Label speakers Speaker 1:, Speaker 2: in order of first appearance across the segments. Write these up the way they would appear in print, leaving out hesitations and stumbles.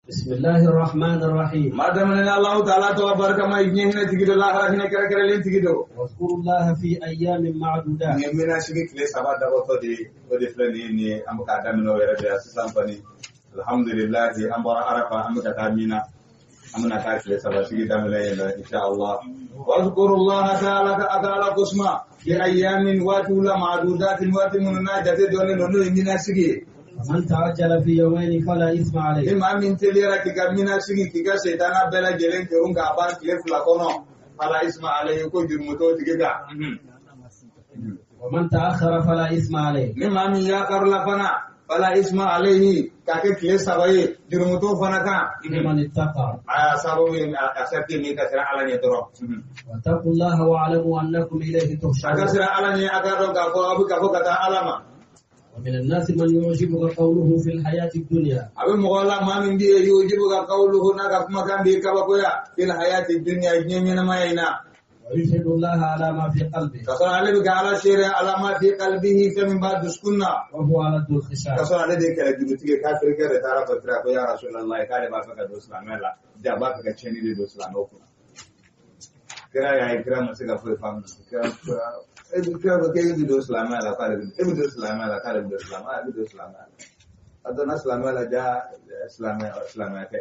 Speaker 1: Bismillahirrahmanirrahim.
Speaker 2: Madam Allah Ta'ala to barkama ignyehne tigido lahara hine kare kare len tigido.
Speaker 1: Wazkurullaha fi ayyamin ma'dudat.
Speaker 2: Nyemina shigi kile sabada goto di flani ni amka damino wera da sampani. Alhamdulillah ambara arafa amka tamina. Amna ka kile sabada shigi damila ila inshallah. Wazkurullaha ta'ala kusma fi ayyamin wa tula ma'dudatin wa timunna jate dole nono nyina shigi.
Speaker 1: Man ta'ajjala fi yawmayn fala isma alayhi.
Speaker 2: Imam intelera kigamina sigi kiga setana bela jelen kerunga aban kile flakono fala isma alayhi ko jurmuto tiga.
Speaker 1: Wa man ta'akhkhara fala isma alayhi.
Speaker 2: Imam ya karla fana fala isma alayhi kake kile sabaye jurmuto fana ka.
Speaker 1: Man ittaqa.
Speaker 2: Sababu asati ni kasra alanya toro.
Speaker 1: Wattaqullaha wa'lamu annakum ilayhi tuhsharun.
Speaker 2: Kasra alanya agaro gafo kata alama.
Speaker 1: ومن الناس من يعجبك قوله في الحياة الدنيا.
Speaker 2: أبي مغلا ما من دي يعجبك قوله نك ما كان بيكابويا في الحياة الدنيا جنينا ما ينا.
Speaker 1: ويشهد الله على ما في قلبه.
Speaker 2: كسر عليه بقى شيء على ما في قلبه فمن بعد سكنا.
Speaker 1: وهو على الدول خشاع.
Speaker 2: كسر عليه ذيك الجبتية كافر كده تعرف ترى يا رسول الله كاره بافك دوسلام لا جابك كشني دي دوسلام أوكنا. كرا يا كرا مسك أفضل فهم كرا kira ke video selama la kare video selama la kare video selama adana selama la ja selama ke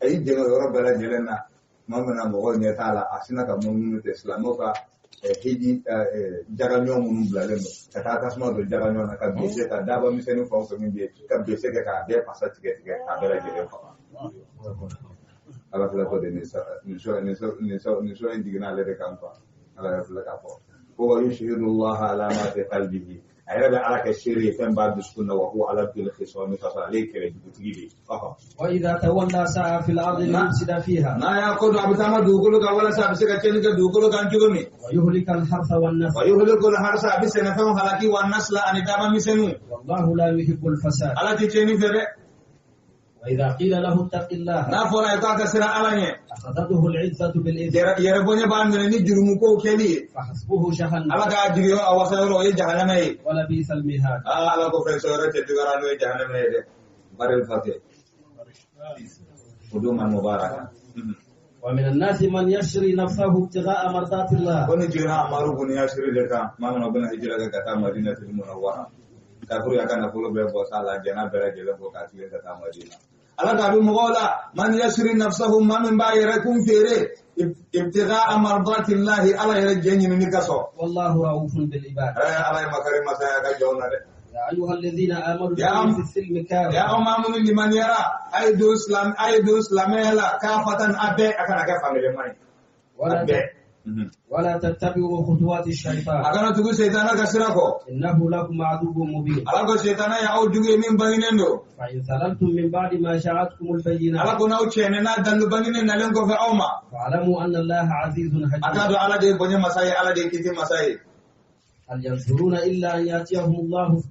Speaker 2: ay jeno yoro bala jelena mamana mo gonya tala asina ka mun te selama ka hiji jaga nyomu blalen ta tasma do jaga nyona ka bise ta daba mi senu ko min bi ka bise ka be pasat ke ka bela jele ko ala fla ko de ni so indigna le de campa ala fla ka po هو يشهد الله على ما في قلبه أيضا على كشيء فين بعد سكون وهو على كل خصام تصل عليك لجبتيلي
Speaker 1: وإذا تولى سعى في الأرض ليفسد فيها
Speaker 2: ما يأخذ أبتما دوغلو كولا سا بس كأنك دوغلو كان جومي
Speaker 1: ويهلك الحرث والنسل
Speaker 2: ويهلك الحرث بس نفهم هلاكي والنسل أن تام مسنو
Speaker 1: والله لا يحب الفساد
Speaker 2: على تيجي فره
Speaker 1: وإذا قيل له اتق الله
Speaker 2: نافولا يتاك سرا علانية
Speaker 1: أخذته العزة بالإثم
Speaker 2: يربوني بان مني جرمكو كلي
Speaker 1: فحسبه جهنم
Speaker 2: على كاجريو أو سيرو يجهنم أي
Speaker 1: ولا بئس المهاد
Speaker 2: على كفر سورة تجارانو يجهنم أي بار الفاتح قدوما مباركة
Speaker 1: ومن الناس من يشري نفسه ابتغاء مرضات الله
Speaker 2: كوني جنا أمارو كوني يشري لك ما من أبنا هجرة كتا مدينة المنورة كافر يكان أقول بيبوس على جنا برجل بوكاتي كتا مدينة ala ka bi mogola man yasri nafsahu ma min ba yara kun fere ibtigha'a mardatillahi ala yara jenyi ni kaso
Speaker 1: wallahu raufun bil ibad
Speaker 2: ala makarim masaya ka jona de
Speaker 1: ya ayyuhal ladhina amanu fi silmi kafa
Speaker 2: ya umma liman yara aidu islam la kafatan abe akana ka family mai
Speaker 1: ولا تتبعوا خطوات الشيطان
Speaker 2: أكنا تقول شيطانا كسركو
Speaker 1: إنه لكم عدو مبين
Speaker 2: ألاكو شيطانا يعود جوجي من بيننا
Speaker 1: فإن سلمتم من بعد ما جاءتكم البينات
Speaker 2: ألاكو نوتشيننا دلو بيننا نلنكو في أوما
Speaker 1: فاعلموا أن الله عزيز حكيم
Speaker 2: أكادو على دي بني مساي على دي كتير مساي
Speaker 1: هل ينظرون إلا أن يأتيهم الله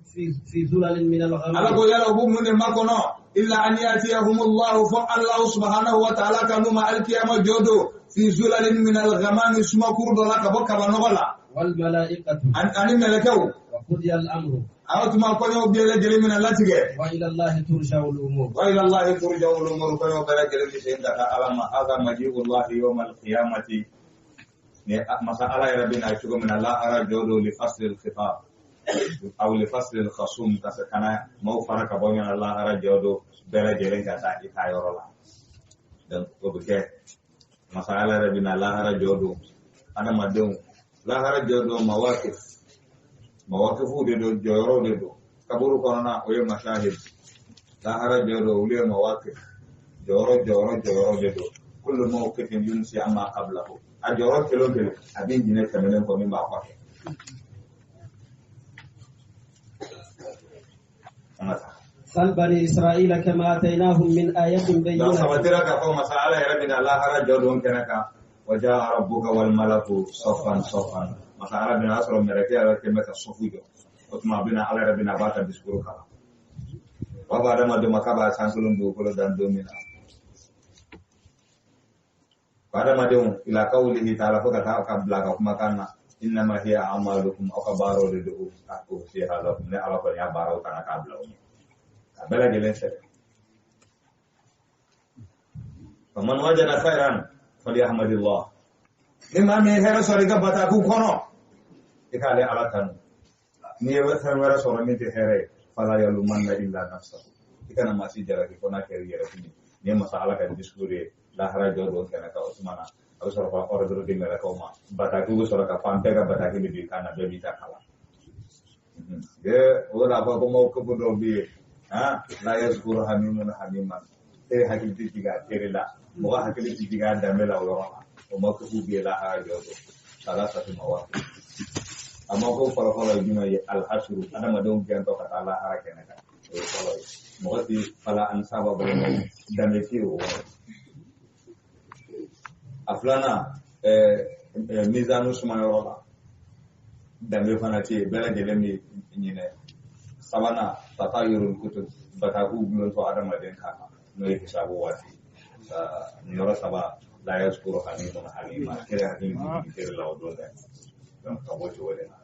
Speaker 1: في ذلل من الغمام
Speaker 2: ألاكو يلا أبو من المكونو إلا أن يأتيهم الله فالله سبحانه وتعالى كانوا مع القيامة جودو في زلل من الغمام اسمه كرد لك بك ونغلا
Speaker 1: والملائكة
Speaker 2: أن ملكو
Speaker 1: وقضي الأمر
Speaker 2: أو تما كونوا بيلا جل من الله تجي
Speaker 1: وإلى الله ترجع الأمور
Speaker 2: وإلى الله ترجع الأمور كونوا بيلا جل من شيء على ما هذا مجيء الله يوم القيامة مسألة ربنا يشكو من الله أرجو لفصل الخطاب أو لفصل الخصوم كسكنا مو فرق بين الله أرجو بيلا جل كذا يتاير الله dan oke masalah rabina lahara jodo ana madon lahara jodo mawaqifu de do joro de do kaburu korona oye mashahid lahara jodo ule mawaqif joro de do kullu mawqifin yunsi amma qablahu ajoro kelo abin jine kamelen ko min ba ko
Speaker 1: سل بني إسرائيل كما آتيناهم من آية بينة.
Speaker 2: لو سمعتك فهم مسألة يا ربنا الله رجعون كنك وجاء ربك والملك صفا صفا مسألة بنا أسر مركي على كلمة الصفوج وتما بنا على ربنا باتا بسكروك وبعد ما دم كبا سانسلون دوكولو دان دومينا بعد ما دم إلى قوله تعالى فكتا أكبلغ مكانا إنما هي أعمالكم أكبارو لدعو أكو فيها لكم لا أعرف يا بارو كان أكبلغ bela jelen sere faman wajada khairan falyahmadillah nima me hera sori ga bata ku kono ikale ala kanu ni wera sori mi te here fala yalumanna illa nafsahu ikana masi jara ki kona keri yara fini ni masala kan diskure la harajo do kana ka usmana abu soro ko ordro di mera ko ma bata ku soro ka pampe ga bata ki bi kana be bita kala ge ora ba ko mo ko do bi la yazkuru hamimun hamiman hakili tiga terila mo hakili tiga damela wala o mo ko bi la harajo do sala satu mawa amma ko fala yima al hasru ana ma don gan to kata la harakena ka fala mo ti fala an saba ba dame ti o aflana mizanu suma yola dame fana ti bela gelemi nyine sabana tatayurul kutub bataku bulon to adama den kama no hisabu wati nyora saba la yazkuru halimun halima kira halimun kira lawdo da don kaboto wala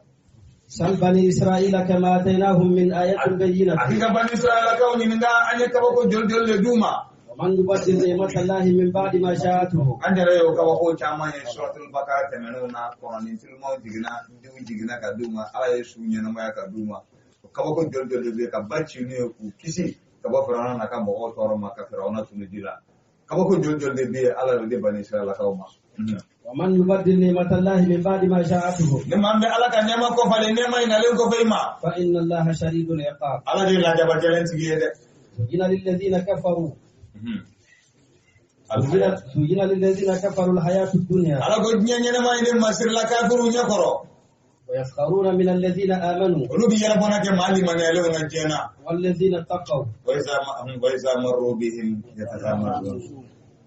Speaker 1: sal bani israila kama atainahum min ayatin bayyinatin
Speaker 2: akika bani israila kawni nga anya kabako joljol le duma
Speaker 1: man yubaddil ni'matallahi min ba'di ma ja'atuhu
Speaker 2: andara yo kabako chama ne suratul baqara temeno na qur'anin tilmo digina ka duma ala yesu nyana ma ka duma kabako joljol le ka bachi ne ku kisi kabako rana na ka mo toro ma ka firona tunidila kabako joljol le be ala de bani israila kawma
Speaker 1: wa man yubaddil ni'matallahi min ba'di ma ja'atuhu
Speaker 2: nemambe ala ka nema ko fale nema ina len ko fayma
Speaker 1: fa inna allaha shadidul iqab
Speaker 2: ala de la jaba jalen tigede
Speaker 1: zuyina lil ladina kafaru zuyina lil ladina kafaru al hayatud dunya
Speaker 2: ala go nyanya ma ine masir la kafiru nyakoro
Speaker 1: wa yaskharuna min alladhina amanu
Speaker 2: ulubi yara bona ke mali manelo ngajena
Speaker 1: wal ladina taqaw
Speaker 2: wa iza marru bihim yatazamazun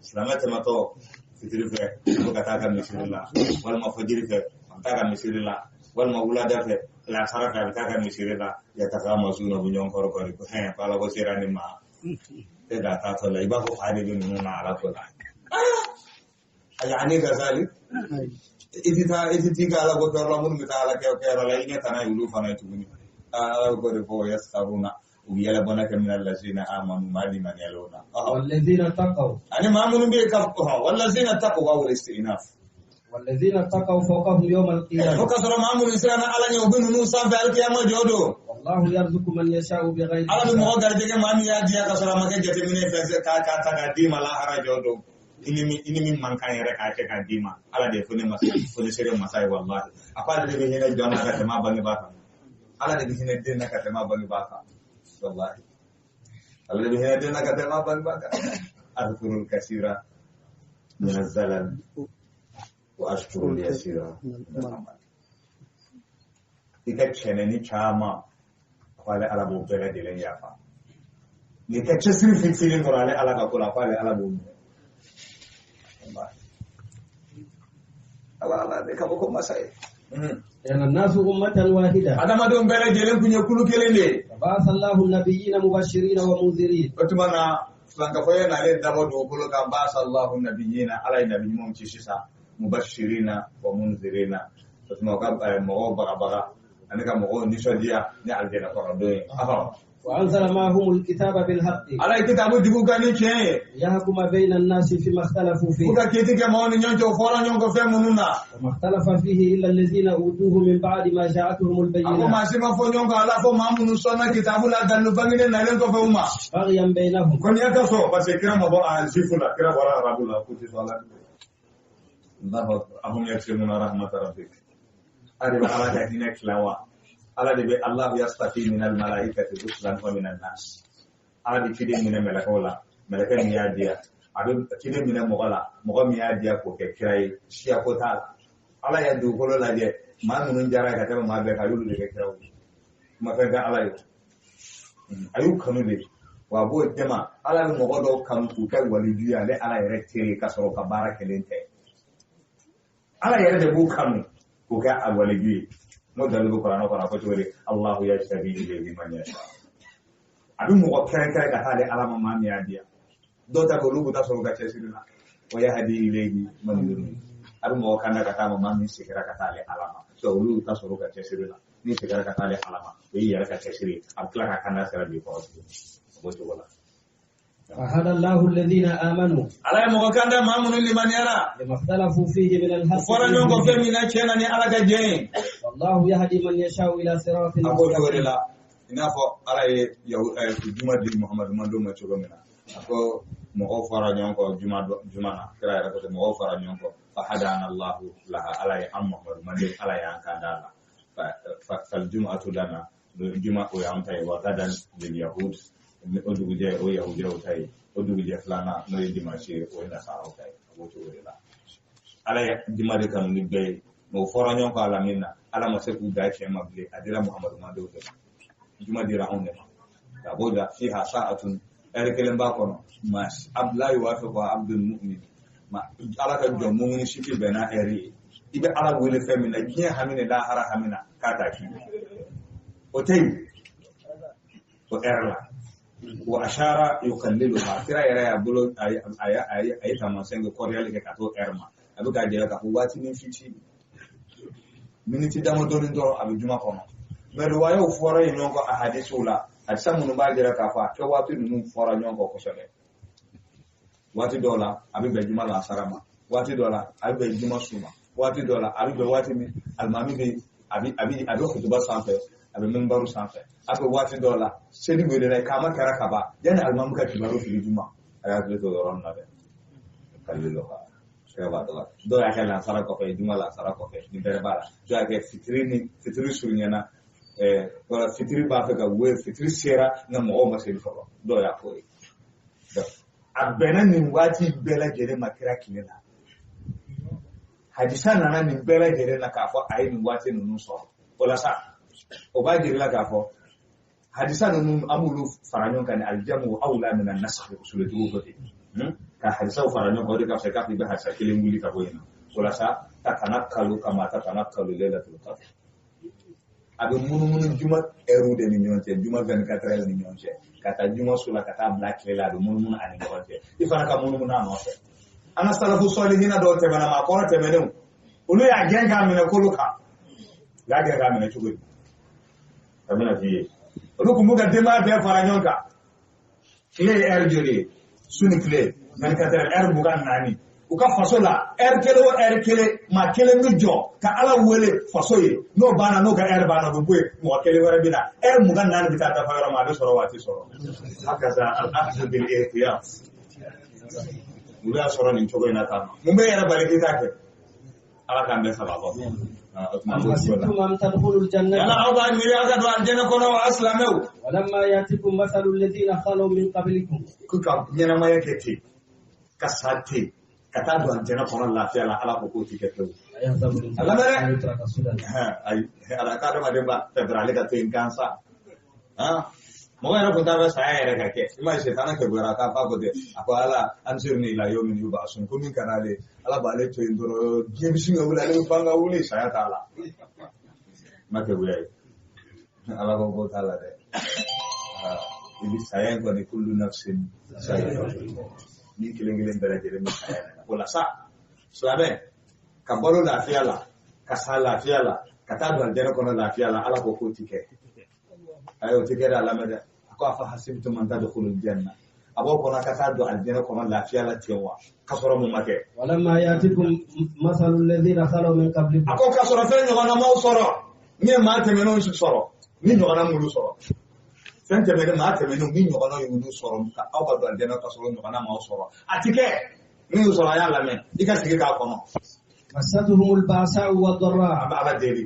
Speaker 2: salamata mato fitirife bukataka misirila wal mafajirife mtaka misirila wal magulada fe la saraka mtaka misirila yatazamazun bunyon korokori ko he pala go sirani ma da ta tola iba ko fadi bin nuna ala ko yani gazali idita ala go torla mun mitala ke la ina tana yulu fana tuguni ala go de ko yasaruna ubiyala bonaka min allazina amanu mali man yaluna
Speaker 1: wallazina taqaw
Speaker 2: ani mamun bi kafha wallazina taqaw wal istinaf
Speaker 1: wallazina taqaw fawqahum yawm al-qiyamah
Speaker 2: ko kasara mamun isana ala nyu bin nu sa fa al-qiyamah jodo
Speaker 1: wallahu yarzuqu man yasha'u bighayri
Speaker 2: ala bi mo garde ke mami ya dia kasara make jete mine fe ka ta ga di mala ara jodo ini man kan yere ka ce kan dima ala de fune masai fune sere masai wallahi apa de be hene jona ka tema bangi baka ala de hene de na ka tema bangi baka wallahi ala de hene de na ka tema bangi baka azkurul kasira min az-zalal wa ashkurul yasira ika chene ni chama kwale ala bo bele de le yafa ni ka chesiri fitiri ngorale ala ka kula kwale ala bo ala de kabo ko masai
Speaker 1: yana nasu ummatan wahida
Speaker 2: adama don bele jelen kunye kulu kelende
Speaker 1: basallahu nabiyina mubashirin wa munzirin
Speaker 2: otumana flanka foye na le damo do kulu ka basallahu nabiyina ala nabi mum ci sisa mubashirina wa munzirina otuma ka mo baga anika mo ni sodiya ni aljana ko do aha
Speaker 1: وأنزل معهم الكتاب بالحق
Speaker 2: على الكتاب ديغو غاني تشي
Speaker 1: يحكم بين الناس فيما اختلفوا فيه
Speaker 2: وكا كيتي كما نيونجو فورا نيونغو فمنونا
Speaker 1: وما اختلف فيه إلا الذين أوتوه من بعد ما جاءتهم البينات
Speaker 2: أكو ما سيما فو نيونغو على فو مامونو سونا كتاب لا دانو فامين نالنكو فوما
Speaker 1: بغيا بينهم
Speaker 2: كون يكاسو بس كرام بو زيفولا كرا ورا رابولا كوتي سولا الله أهم يكسمون رحمة ربك أريد على تكنيك لوا ala de be Allah yastafi min al malaikati ruslan wa min an nas ala de kide min malakawla malakan ya dia adu kide min mogala mogam ya dia ko ke kirai shia ko ta ala ya du ko la de ma mun jara ka ta ma be ka yulu de ke kirawo ma ka ga ala yo ayu kanu de wa bo jama ala mo godo kan ku kai wali duya le ala yare tere ka so ka baraka lente ala yare de bu kanu ko ga wali duya mo dalu ko rano ko tori Allah yashtabi ilayhi man yasha adu mo kere kere ka tale alama mami adia do ta ko lugu ta so ga chesirina wa yahdi ilayhi man yuridu adu mo kanda ka tama mami sikira ka tale alama so lugu ta so ga chesirina ni sikira ka tale alama yi ya ka chesiri akla ka kanda sera bi ko to wala
Speaker 1: فهدى الله الذين آمنوا
Speaker 2: ala mo kanda mamun liman yara
Speaker 1: لما اختلفوا فيه من الحق
Speaker 2: fora nyongo femina chena ni ala ga jeng
Speaker 1: والله يهدي من يشاء إلى صراط
Speaker 2: ako
Speaker 1: مستقيم.
Speaker 2: dorela inafo ala ye juma di muhammad mando ma chogomina ako mo fora nyongo juma na kira ya ko mo fora nyongo fa hadana allah laha ala ya muhammad mando ala ya kanda fa fal jum'atu lana juma ko ya antai wa gadan lil yahud o duguje o yahudi o tay o duguje flana no dimanche o na sa o tay o to wala ala ya dimade kan ni be mo fora nyon ko ala minna ala ma se ku da ke mable adira muhammadu ma do to juma dira on ne da boda fiha sa'atun erkelen ba kono mas abla yuwafiqu abdul mu'min ma ala ka do mu'min shiki bena eri ibe ala wele femina giya hamina la hara hamina kata ki o tay o erla wa ashara yukalliluha kira yara ya bulo ay tamasengo koryali ke kato erma abuka jela ka wati min fiti miniti damo donin do abu juma kono medo wayo fora yi nyonko ahadisu la hadisa munu ba jela ka fa ke wati nunu fora nyonko ko sobe wati dola abu be juma la sarama wati dola abu be juma suma wati dola abu be wati mi almami be abi khutba sanfe abu minbaru sanfe abe wati dola sedi wele na kama karaka ba yana almamu ka kibaru fi juma aya to ron na be kalilo ha sewa do ya kala sara ko fe juma la sara ko fe ni bere bala do ya ke fitri sunyana wala fitri ba fe ka we fitri sera na mo ma se fo do ya ko do abena ni wati bela jere makira kinela hadisa nana ni bela jere na ka fo ayi ni wati nunu so wala sa o ba jere la ka fo hadisa nunu amulu faranyon kan aljamu aula min an-nasakh usulatu kote ka hadisa faranyon ko de ka se ka bi hadisa kelenguli ka boyina wala sa tatanakkalu kama tatanakkalu lailatul qadr abe munu juma eru de ni nyonte juma 24 heures ni nyonte kata juma sula kata black lela do munu ani nyonte ifana ka munu na no se ana salafu salihina do te bana ma ko te menu ulu ya genga mina kuluka ya genga mina chugui kamina fiye rukumbuka dema be faranyonka clé air jori suni clé 24 air bukan nani uka fasola air kele ma kele mijo ka ala wele fasoye no bana no ka air bana bu mo kele wara bina air bukan nani bita ta fayoro ma do soro wati soro hakaza al akhdhu bil ihtiyat mula soro ni chogo ina ta mumbe yara baliki take ala kan be sababo
Speaker 1: حسبتم أن تدخلوا الجنة ولما يأتكم مثل الذين خلوا من قبلكم
Speaker 2: Mungkin aku tahu saya ada kakek, cuma sekarang keberapa apa kode? Aku ala ansur ni lah yo minu basun, kuning kanale, ala balik tu indoro, dia bisa ngawul ala upang ngawuli saya tak ala. Maka gue, ala kau kau tak ala deh. Ini saya yang kau ni kullu nafsin saya. Ni kiling-kiling belajar ni saya. Pola sa, selabe, kabalu lafiya la, kasal lafiya la, kata dua jana kono lafiya la, ala kau kau tiket. Ayo tiket ala mada. Afa hasibtum an tadkhulul janna abo kona kata do aljanna kona lafiya la tewa kasoro mu make
Speaker 1: walamma yatikum mathalul ladhina khalu min qablikum
Speaker 2: ako kasoro fe no na mau soro ni ma te meno su soro ni no na mulu soro fente me ma te meno mi no na yudu soro ka aba do aljanna kasoro no na mau soro atike ni soro ya la men ikasike ka kono
Speaker 1: masatuhumul ba'sa wa dharra
Speaker 2: aba deri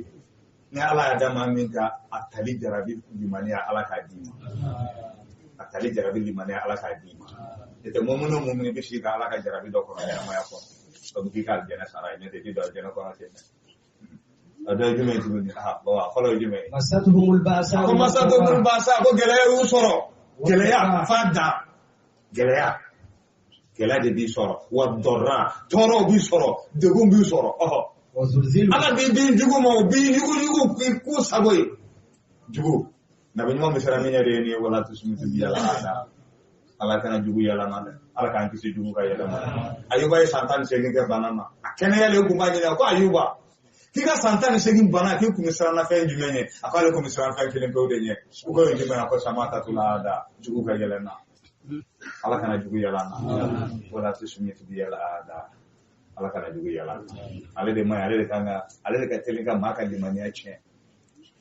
Speaker 2: ni ala ya dama minka atali jarabi limania ala kadima atali jarabi limania ala kadima ite momuno mumuni bishi ka ala ka jarabi do ko ya maya ko to bi ka jena sarai ne de do jena ko na tene ada jume tibuni ha bawa falo jume
Speaker 1: masatuhumul ba'sa
Speaker 2: ko geleya usoro geleya fadda geleya de bi soro wa dorra toro bi soro degum bi soro ala bi jugu mo bi jugu ku saboy jugu na be mo misara mi nyare ni wala to sumi to yalla ala kana jugu yalla na ala kan kisi jugu ka yalla na ayuba e santan segin ke banana akene yale ku ma nyina ko ayuba kika santan segin bana ke ku misara na fe jumenye akale ku misara fa kelen ko de nye ko ko jumenye ko samata tula da jugu ka yalla na ala kana jugu yalan wala tusmit bi yala ada ala kana jugu yalan ale de mai ale de ka telinga maka di mania che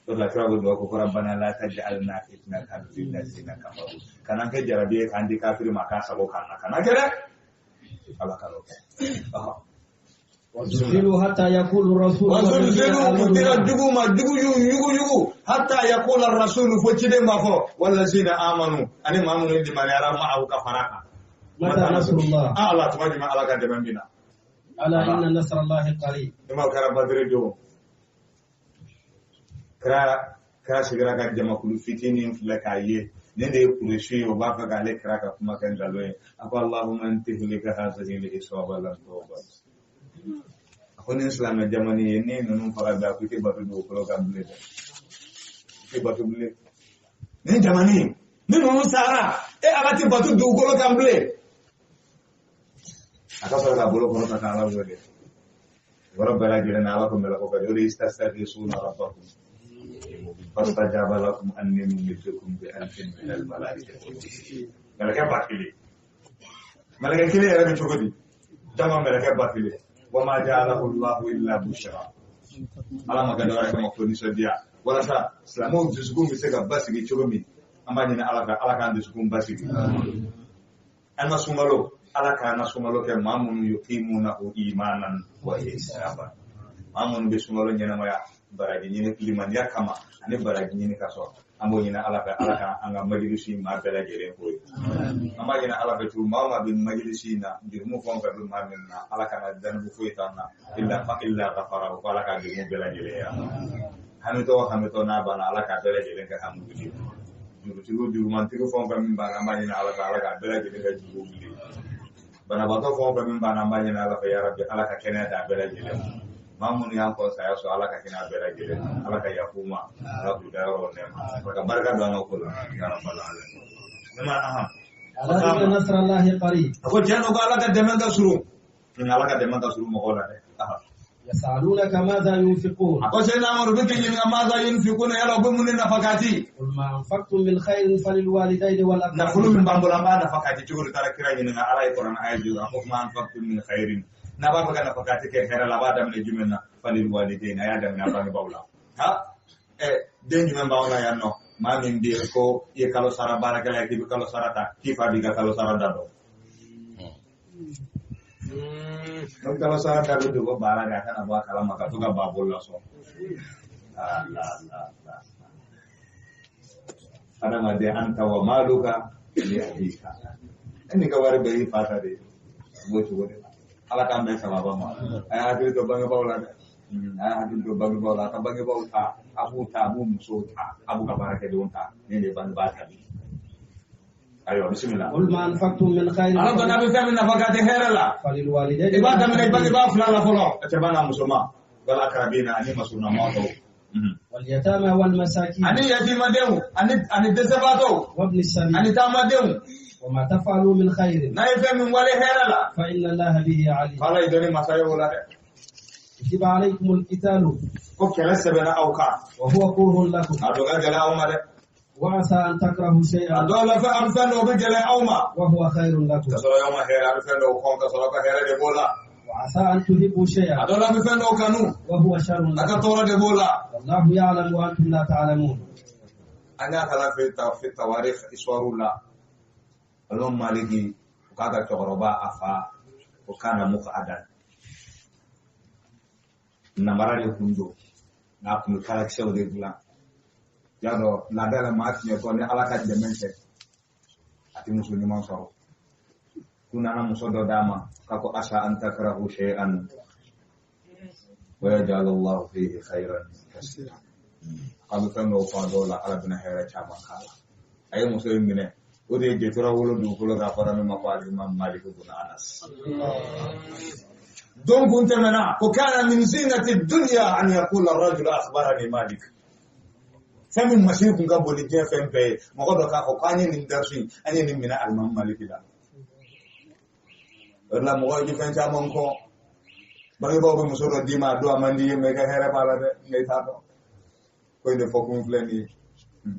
Speaker 2: to la trago do ko rabbana la taj'alna fitnatan lil ladzina kafaru kana ke jarabi kan di kafir maka sabo kana kere ala kana
Speaker 1: وزلزلوا حتى يقول الرسول
Speaker 2: jugu hatta yaqul ar-rasul fotide mafo wallazina amanu ani mamunu di manara ma'ahu kafaraka
Speaker 1: متى نصر الله
Speaker 2: Allah tumaji ma ala kan de bambina
Speaker 1: ألا إن نصر الله قريب
Speaker 2: ima kara badre do kra sigara kan jama kulu fitinin flakaye nende kureshi o ba fa gale kra ka kuma kan dalwe ako Allahumma antihlika hadhihi al-isaba lan tawba akoni islam na jamani yene nonu fara da ku ke batu do ko kan ble ke batu ble ni jamani ni nonu sara abati batu do ko kan ble aka sara bolo ko ta ala wede rabbana jirana ala ko mela ko ka yuri istastaghithuna rabbakum fastajaba lakum anni mumitukum bi alfin min al-malaikati malaka bakili malaka kile era bi chogodi dama malaka bakili wama ja'alahu Allahu illa bushra ala magadora kama koni sodia wala sa islamu juzgum bisega basigi chogomi amani na ala kan juzgum basigi ana sumalo ala kana sumalo ke mamun yuqimuna imanan wa ihsaba mamun be sumalo nyana maya baraji nyine liman yakama ani baraji nyine kaso ambo nyina ala ka anga majlisi ma bela jere koy amma nyina ala ka tu mama bin majlisi na dirmu fon ka dum maminna ala ka dan bu fuitana illa ghafara wa ala ka dirmu bela jere ya hamito na bana ala ka bela jere ka hamu bi juru man tiru fon ka min bana amma nyina ala ka bela jere ka juru bi bana bato fon ka min bana amma nyina ala ka ya rabbi ala ka kene da bela jere mamun yang ko saya so ala ka kina bela jere ala ka yakuma ala ku daro nema ka barka do na ko ya rabbal alamin nema aha
Speaker 1: ألا إن نصر الله قريب
Speaker 2: ko jeno ko ala ka demanga suru ni ala ka demanga suru mo gola de aha
Speaker 1: يسألونك ماذا ينفقون
Speaker 2: ko sai na amuru bikin yin amma za yin fi kuna yalo bu mun nafakati
Speaker 1: قل ما أنفقتم من خير فللوالدين
Speaker 2: na
Speaker 1: والأقربين
Speaker 2: fulu min bambola ma nafakati cigur tara kira yin na ala qur'an ayatu ma anfaqtum min khairin na ba ga nafakati ke hera la ba da min jumenna falil walidain ya da na ba bawla ha den jumen bawla ya no ma min bi ko ye kalo sara baraka la ki kalo sarata ki fa diga kalo sara dado non kalo sara dado do baraka kana ba kala maka to ga babolla so la ana ma de anta wa maluka li abika ini ka war be fata de mo wode ala kan be sababa ma ay hadu to banga bawla de ay hadu to banga bawla ka banga bawta abu ta mu muso ta abu ka baraka de wonta ne de banga ba ta bi ayo bismillah
Speaker 1: قل ما أنفقتم من خير
Speaker 2: ala to nabi tamin nafakati herala
Speaker 1: فللوالدين
Speaker 2: ibada min ibadi ba fulala folo tabana musoma wal akrabina ani masuna mato
Speaker 1: واليتامى والمساكين
Speaker 2: ani yatima dew ani desabato
Speaker 1: وابن السبيل
Speaker 2: ani tamadew
Speaker 1: وما تفعلوا من خير
Speaker 2: na ife min wale herala
Speaker 1: فإن الله به عليم
Speaker 2: fala idoni masayo wala de
Speaker 1: كتب عليكم القتال
Speaker 2: ko kele sebena auka
Speaker 1: وهو كره لكم
Speaker 2: adoga gele awma de
Speaker 1: وعسى أن تكرهوا شيئا
Speaker 2: adola fa am fendo be gele awma
Speaker 1: وهو خير لكم
Speaker 2: kasoro yawma hera am fendo ko kasoro ka hera de bola
Speaker 1: وعسى أن تحبوا شيئا
Speaker 2: adola mi fendo kanu
Speaker 1: وهو شر
Speaker 2: aka
Speaker 1: لكم
Speaker 2: tora de bola
Speaker 1: والله يعلم وأنتم لا تعلمون
Speaker 2: anya kala fi tawarikh iswarula alon maliki kaga togoroba afa ko kana muqadan namara de kundo na kun kala sew de bla yado la dala maati ne ko ne alaka de mente ati musulmi man soro kuna na musodo dama kako asa an takrahu shay'an wa yaj'al Allah fihi khairan kaseera kalu fendo ko dola ala bina hera chama kala ay musulmi ne o de je tora wolo du ko ga fara ma ko ali imam malik ibn anas donc untemana ko kana min zinati dunya an yaqula ar-rajul akhbarani malik famin masir kun ga boli je fempe mo ko do ka ko kanye ni darsi anye ni mina al-imam malik da wala mo ko ji fen chama ko bari bo musoro dima do amandi me ga hera pala de ngai ta do ko inde fokum fleni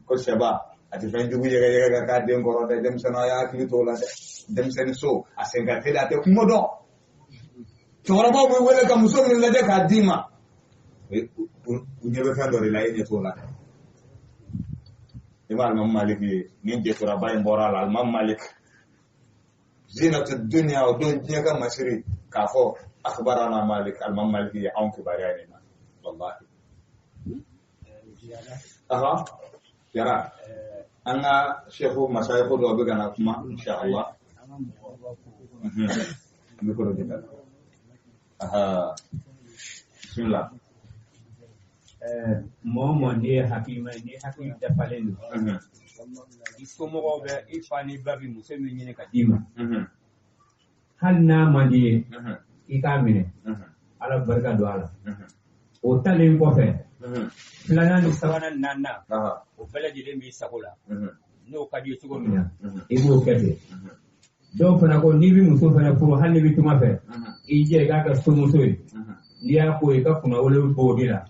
Speaker 2: ko sheba ati fen jugu yega ka den goro de dem seno ya akili to la de dem sen so asenga tele ate kumodo chora ba mo wele ka muso min la de ka dima unyebe fendo la ine to la imam malik ni je tora bayin boral al imam malik zinatu dunya wa dunya ka masiri kafo akhbarana malik al imam malik ya on kibarani wallahi aha yara anga shekhu masayikhu do be gana kuma insha Allah mikro kita aha bismillah
Speaker 3: momo ne hakima da palenu isomo be ifani babi musemi nyine kadima hanna mandi ikamine ala barka do ala o talen ko fe plana ni sabana nanna o bela jide mi sakola no kadi sugo mina ibo kete do fana ko ni bi muso fana ko hanni bi tuma fe ije ga ka muso yi ni ya ko ka kuna wole bo dira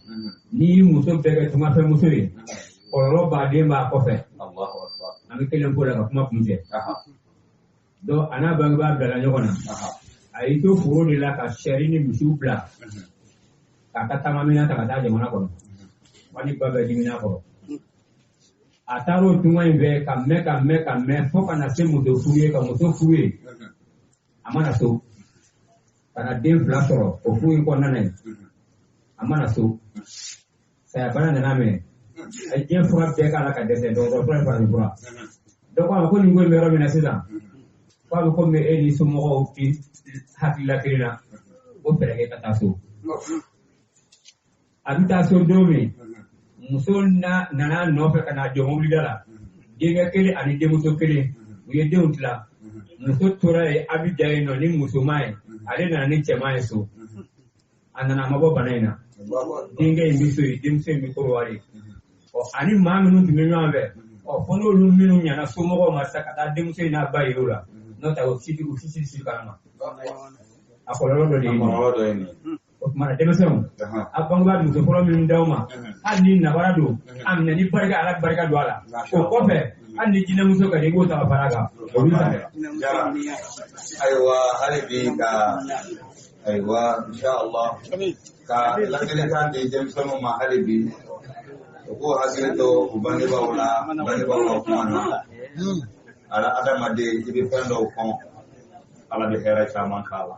Speaker 3: ni muso be ga tuma fe muso yi oro ba de ma ko fe
Speaker 2: Allahu akbar
Speaker 3: ami kelen ko la ka kuma kunje do ana bangba dala nyogona ai to furo de la ka sheri ni musu bla ka tamamina ta ka jamana ko wani baba dimina ko ataro tuma ibe ka me fo kana se mu do fuye ka mu to fuye amana so kana den flasoro o fuye ko nanai amana so saya bana na me ai den fura be ka la ka dese do fura do ko ni ngol mero mina sida ko me eni so mo ko hakila kirina o perege ka taso abita so domi muso nana nɔfɛ ka na jɔ mobili da la denkɛ kelen ani denmuso kelen u ye denw tila muso tora ye abija ye nɔ ni musoman ye ale nana ni cɛman ye so a nana a ma bɔ bana in na denkɛ in bi so ye denmuso in bi korowari ani maa minnu tun bɛ ɲɔgɔn fɛ fɔ n'olu minnu ɲana somɔgɔw ma sisan ka taa denmuso in n'a ba yira o la n'o tɛ o sisi kana ma a kɔlɔlɔ dɔ de ye nin o tuma na denmisɛnw a bangebaa muso fɔlɔ minnu d'aw ma hali ni nabara don a minɛ ni barika ala barika don a la o kɔfɛ hali ni jinɛmuso ka di i b'o ta ka fara kan olu ta kɛ.
Speaker 2: Ayiwa hali bi ka ayiwa insha Allah ka ladilikan di denmisɛnninw ma hali bi u k'u hakili to u bangebaaw la kuma na ala adamaden i bɛ fɛn dɔw kɔn ala bɛ hɛrɛ caman k'a la.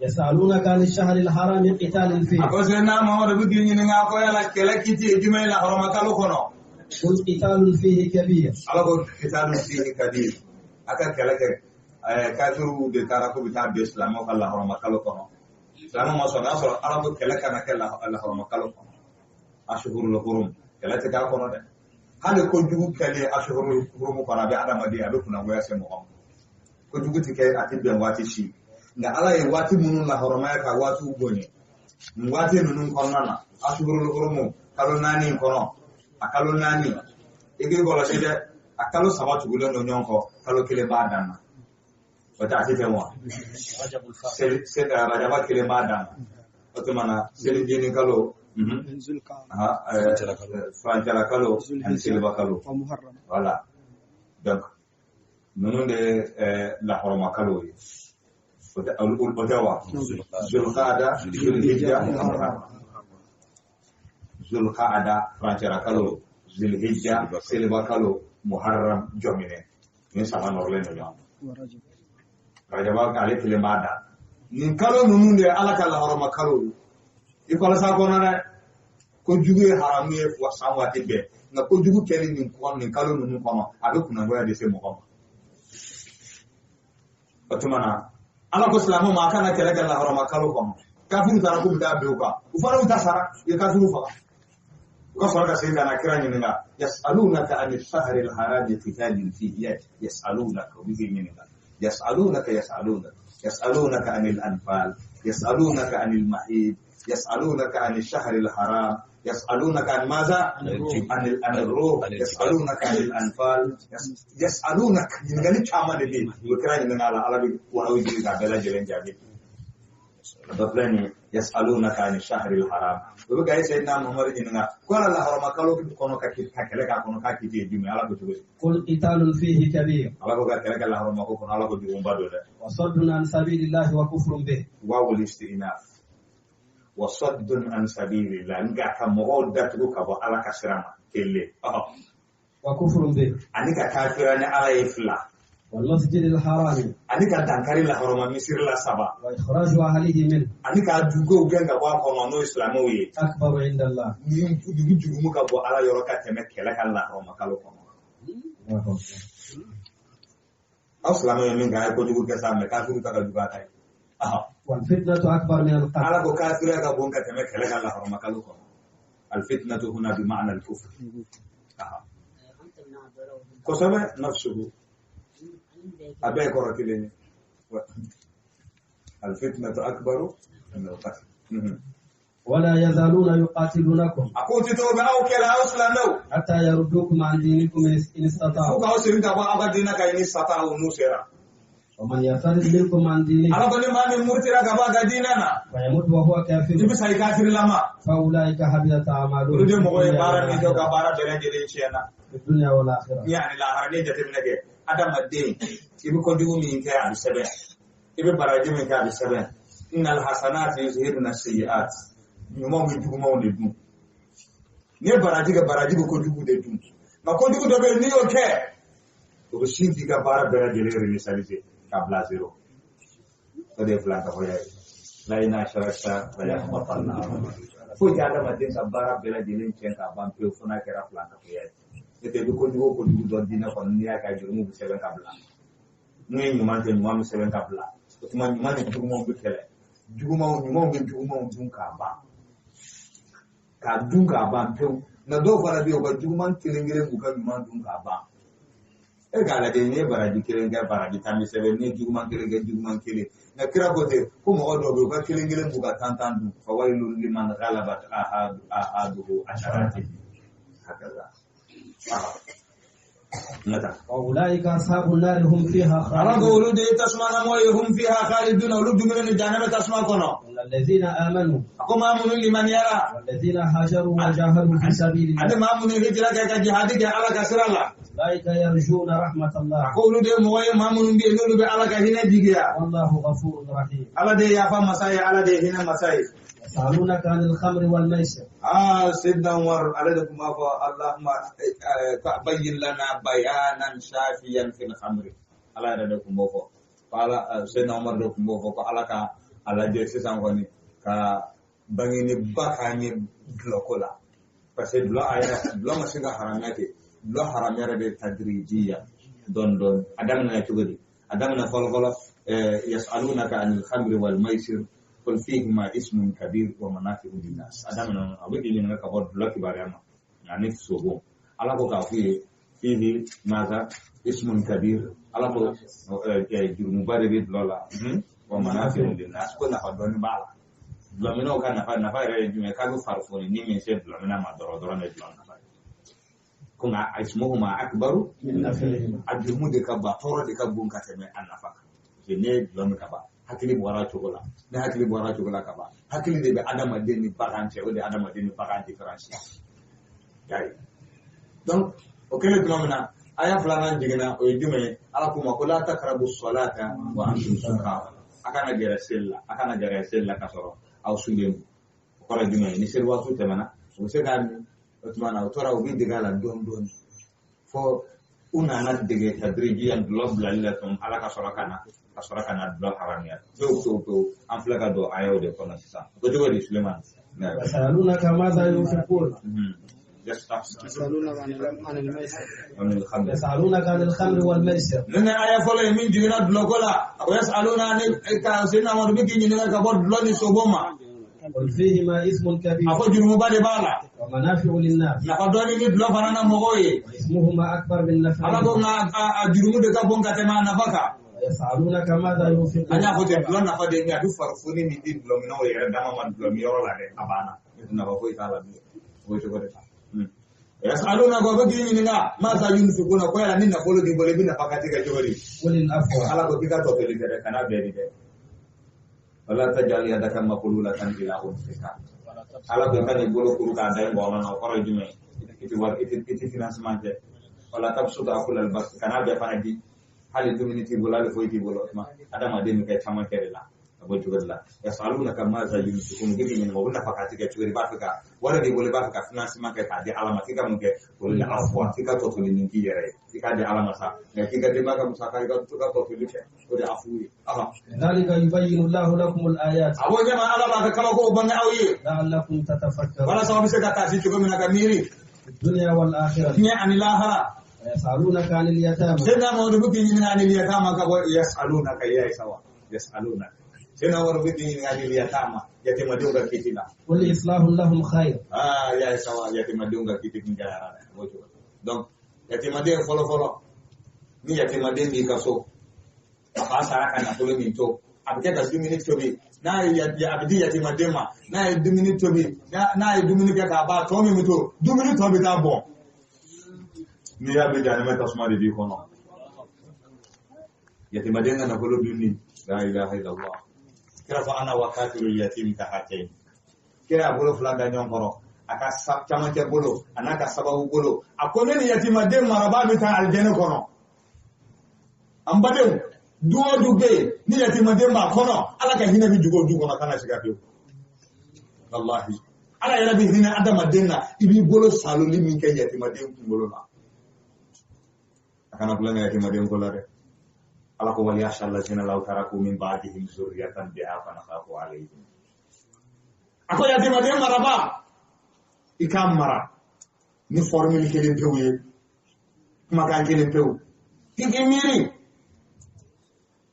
Speaker 1: يسألونك عن الشهر الحرام قتال فيه قل قتال فيه كبير
Speaker 2: قتال فيه كبير aka keleke kafiru de tarako bita be islamo Allah harama kalo kono islamo ma so na so arabo keleka na kala Allah harama kalo kono ashhurul hurum kelete ka kono de hale ko jugu kale ashhurul hurum para be adama de abe kuna goya se mo ko juguti kay ati ben wati shi nga ala ye wati munun la horomaya ka wati ubonye mwati nunun konnana ashurul hurumu kalo nani kono akalo nani igi gola shede akalo sabatu gulo no nyonko kalo kile badana wata ati temwa se da rajaba kile badana otomana sel dini kalo Franjala kalo and silva kalo voilà donc nunun de la horoma kalo yi otawa zulqaada zulqaada franchara kalo zulhijja silva kalo muharram jomine ni sama norle no yam rajaba kale kile mada nin kalo nunun de ala kala horoma kalo ikola sa konana ko jugu haram ye fo sawati be na ko jugu kele nin ko nin kalo nunun kono abe kuna goya de se mo ko otomana ala ko islamu ma kana kele kala harama kalo ko kafiru tara ko da be ko ufara uta sara ye kafiru fa ko sara ka sayda na kira ni nga yasalunaka anil shahri al haram qitalin fihi yasalunaka bihi ni nga yasalunaka anil anfal yasalunaka anil mahid yasalunaka anil shahri al haram يسألونك عن ماذا؟ عن الروح يسألونك عن الأنفال يسألونك من قال كمان دي وكرا إننا على ونوي دي قابلا جلين جابي Baflani yas'alunaka 'ani shahril haram. Ko ga sayyidina Muhammad jinga ko la harama kalo kono ka kele ka kono ka kiti jumi ala ko tugo.
Speaker 1: قل قتال فيه كبير
Speaker 2: Ala ko ga kele ka la harama ko kono ala ko jumi bado de.
Speaker 1: وصد عن سبيل الله وكفر به
Speaker 2: Wawul istinaf. Wa saddun an sabilillah nga ka mo da tugo ka bo ala ka sirama kelle.
Speaker 1: وكفر به
Speaker 2: Ani ka kafirani ala ifla.
Speaker 1: والمسجد الحرام
Speaker 2: Ani ka dankari la harama misir la saba.
Speaker 1: وإخراج أهله منه
Speaker 2: Ani ka dugo genga ba ko no islamo yi.
Speaker 1: أكبر عند الله.
Speaker 2: Ni dugu jugu ka bo ala yoro ka teme kele ka la harama kalo kono. Islamo yi min ga ko dugu ka sa me ka dugu ka duga tai.
Speaker 1: والفتنة أكبر من القتل.
Speaker 2: ala ko kafira ka bon ka teme kele ka la harama kalo kono. Al fitnatu huna bi ma'na al kufr. Ko sabe nafsuhu abe ko rakileni. Al fitnatu akbaru min al qatl.
Speaker 1: ولا يزالون يقاتلونكم
Speaker 2: Akuti to be au kela islamo.
Speaker 1: حتى يردوكم عن دينكم إن استطاعوا.
Speaker 2: Ko ka usirin ka ba abadina ka ni sata o nusera.
Speaker 1: ومن يرتد منكم عن دينه
Speaker 2: Ala ko ni ma ni murtira ka ba ga dinana.
Speaker 1: فيموت وهو كافر
Speaker 2: Ibi sai kafir lama.
Speaker 1: فأولئك حبطت أعمالهم
Speaker 2: Urde
Speaker 1: في
Speaker 2: mo e
Speaker 1: الدنيا
Speaker 2: bara ni to ka
Speaker 1: والآخرة.
Speaker 2: bara bere jere chena.
Speaker 1: في الدنيا والآخرة.
Speaker 2: Yani la harane jate minage. Adam adde. Ibi ko dugu mi nke abi sebe. Ibi bara jimi nke abi sebe. Innal hasanati yuzhibuna sayyi'at. Nyuma mi dugu ma wonde dum. Ne baraji ko dugu de dum. Ma ko dugu do be ni o ke. To be shinti ka bara bere jere realize ka bla zero. To de flanta hoya. La ina sharasta la yahmatanna. Fo jada ma den ka bara bere jere chen ka ban pe fona kera flanta hoya. Ete bi ko dugu do dina ko ni aka juru mu seben ka bla. Ni nyuma te nyuma mu seben ka bla. To tuma nyuma ni dugu mo bi kele. Nyuma mo dun ka ba. Ka dun ka ba pew na do fara bi o ka juguman kelengere bu ka juguman dun ka ba e ga la de ne baraji kelengere baraji tammi sebe ne juguman kele na kira ko te ko mo do be ka kelengere bu ka tantan du fa wailul liman ghalabat ahaduhu asharati hakaza nata
Speaker 1: وأولئك أصحاب النار هم فيها
Speaker 2: ala
Speaker 1: خالدون.
Speaker 2: go ulu de tasma na moy hum fiha khalidun ulu dumene janama tasma kono
Speaker 1: الذين آمنوا
Speaker 2: akoma mun liman yara
Speaker 1: والذين هاجروا وجاهدوا في سبيل الله
Speaker 2: ade ma mun hijra ka jihadi ke ala ka sirala
Speaker 1: أولئك يرجون رحمة الله
Speaker 2: akolu de moy ma mun bi lolu be ala ka hina digiya
Speaker 1: والله غفور رحيم.
Speaker 2: ala de ya fa masai ala de hina masai
Speaker 1: يسألونك عن الخمر والميسر
Speaker 2: sidna umar ala de kuma fa allahumma bayyin lana bayanan shafiyan fil khamri ala de kuma fa ala sidna umar de kuma fa ko ala ka ala de sisan ko ni ka bangini bakani blokola parce que blo aya blo masiga haramati blo haramere de tadrijiya don adam na tugodi adam na folgolo yasalunaka anil khamri wal maisir قل فيهما اسم كبير ومنافع للناس ادمنا ابي من كبر لك باريما يعني فسوغو على كو فيه ماذا اسم كبير على كو مبارك لولا ومنافع للناس كنا فدون بالا لمنو كان نفا رجم كانوا فرفوني ني من سيد لمنا ما درو نه لنا كنا اسمهما اكبر
Speaker 1: من نفعهما.
Speaker 2: اجمو de kaba toro de kabun kateme annafa ne lomi kaba hakili bora chogola ne hakili bora chogola kaba hakili de be adama de ni bagante o de adama de ni bagante difference yayi donc o kele blomna aya flana jigina o jume ala kuma ko la takrabu salata wa antum sukara akana gere sella kasoro aw sudem ko la jume ni sel wasu temana o se gami o tumana o tora o bi digala don fo una na dege tadrijiyan blob lalatum ala kasoro kana blob haramiyat to an flaga do ayo de kono sisa ko jogo di Suleiman
Speaker 1: يسألونك ماذا ينفقون
Speaker 4: يسألونك عن الميسر
Speaker 1: يسألونك عن الخمر والميسر
Speaker 2: nene aya folo min jigina blogola o yasaluna ne ka sina mo bigi ni ka bod loni soboma
Speaker 1: قل فيهما اسم كبير
Speaker 2: afo jurumu bade bala
Speaker 1: ومنافع للناس
Speaker 2: na ka doni ni blog banana mogoye
Speaker 1: واسمهما أكبر من
Speaker 2: ala ko
Speaker 1: نفعهما.
Speaker 2: na jurumu de ka bonka tema na baka
Speaker 1: يسألونك ماذا ينفقون
Speaker 2: anya ko te blog na fa de ngadu farfuni ni di blog no yere dama man blog yoro la de abana na ba ko itala bi o to ko de yasaluna go bigi ni nga ma sa yunfikuna ko yala ni na folo di bole bi na fakati ka jori
Speaker 1: قل العفو
Speaker 2: ala ko tika to peli de kana be de wala tajal yadaka maqlulatan ila unfika ala ko kan bolo kuru ka dai bo na ko re jume iti financement je wala tabsuda akul al bas kana be fana di hali community bola le foyti bolo ma adama de mi kay tamakere la abo jugalla yasaluna kama za yunfikun gibi min mawla fakati ke tugri bafika wala di bole bafika financement ke ka di alama tika mun ke bole afwa tika to to ni ki yere tika di alama sa tika de baka musaka ga to ka to li ke ko di afu aha
Speaker 1: dalika yubayyinu Allahu lakum al-ayat
Speaker 2: abo jama ala ba ka kala ko banga awi
Speaker 1: la'allakum tatafakkarun
Speaker 2: wala sawabi se ka ta si tugo min ka miri
Speaker 1: dunya wal akhirah
Speaker 2: ni anilahara
Speaker 1: yasalunaka 'anil yatama
Speaker 2: sena mo do buki ni anil yatama ka yasalunaka ya sawa yasalunaka sena waro bidi ngali liyatama yatima dunga kitina
Speaker 1: qul islahu lahum khair
Speaker 2: ya sawa yatima dunga kitina ngara wojo donc yatima de folo ni yatima de mi kaso apa saraka na tole mi to abike da 2 minutes to bi na ya abidi yatima de ma na 2 minutes to bi na 2 minutes ka ba to mi to 2 minutes to bi ta bon ni ya bi jana meta suma de bi kono yatima de na folo duni la ilaha illallah kira fa ana wakatilul yatim tahatain kira bolo flanda nyonkoro aka chama ke bolo anaka sababu bolo akone ni yatima dem maraba bi ta aljanna kono ambade duo dube ni yatima dem ma kono ala ka hina bi dugo dugo kana shiga pe wallahi ala yara bi hina adama denna ibi bolo saloli min ke yatima dem bolo na akana bulanga yatima dem ko lare ala ko wali yashalla jina law taraku min ba'dihim zurriyatan bi'afan khafu alayhim ako yatima dem maraba ikam mara ni formule kelen pewye kuma kan kelen pew kike miri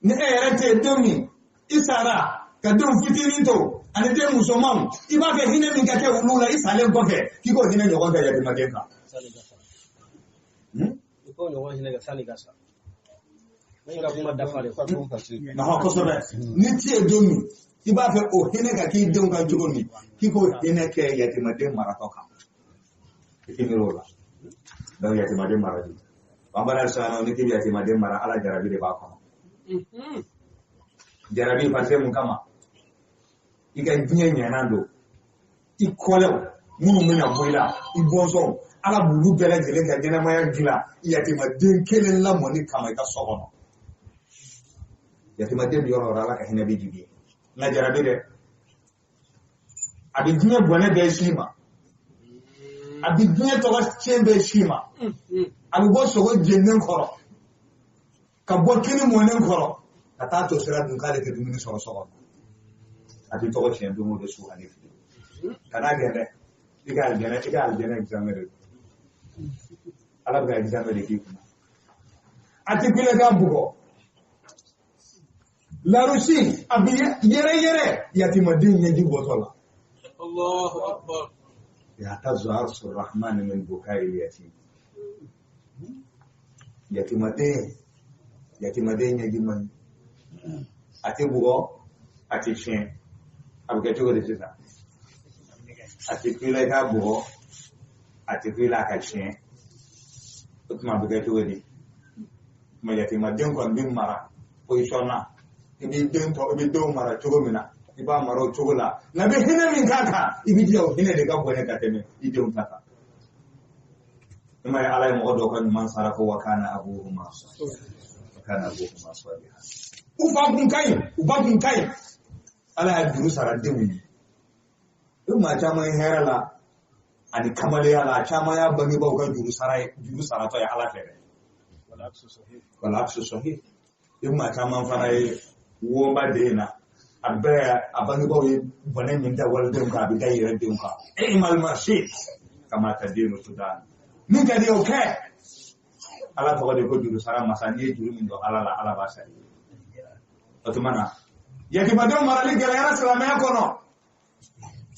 Speaker 2: ni erete demi isara ka dum fitini to ani dem musomam iba ke hine min ka ke ulula isale ko ke kiko hine nyogo ga yatima dem ka
Speaker 1: ko nyogo hine ga sali gasa na
Speaker 2: ko sobe ni tie domi iba fe o hene ka ki dem ka jogoni kiko hene ke yatima dem maratoka ikimirola daw yatima dem maraji bambara sana ni ki yatima dem mara ala jarabi de ba ko jarabi fase mun kama iga dinye nando ikole munu mena boila ibonso ala bulu bele gele ga dena maya gila yatima dem kelen la moni kama ka sogono yatima dem yoro ala ka hina bidibi na jarabi de abi dinye bone be shima abi dinye to was chembe shima abi bo so go jenen koro ka bo kini monen koro ata to sira dun kale ke dumini so abi to go chen du mo de su ani kana gene igal gene examere ala ga examere ki ati kile ga bugo la Russie abi yere yatima din ngi botola
Speaker 1: Allahu akbar
Speaker 2: يعتز عرش الرحمن من بكاء اليتيم يتيمتين يجمن أتبغو أتشين أبغى تقول كذا أتفيلا كابغو أتفيلا كشين أتما أبغى تقول ما يتيمتين كون بيم مرا بويشونا إبي دون مرا تقولنا iba maro chogola na be hina min kaka ibidi o hina de gabo ne kateme idum kaka mai alai mo do kan man sarako wa kana abuhuma salih uba kun kai ala duru sara demi ma chama herala ani kamale ala chama ya bangi ba kan duru sara to ya ala fere wala aksu sahih ma chama farai wo ba dena abani bawo bane min da wal dem ka bi dai ran dem ka imal mashit kama tadinu sudan min ka dio ke ala to de ko duru sara masani duru min do ala ba sai otumana yaki madam marali gala salama ya kono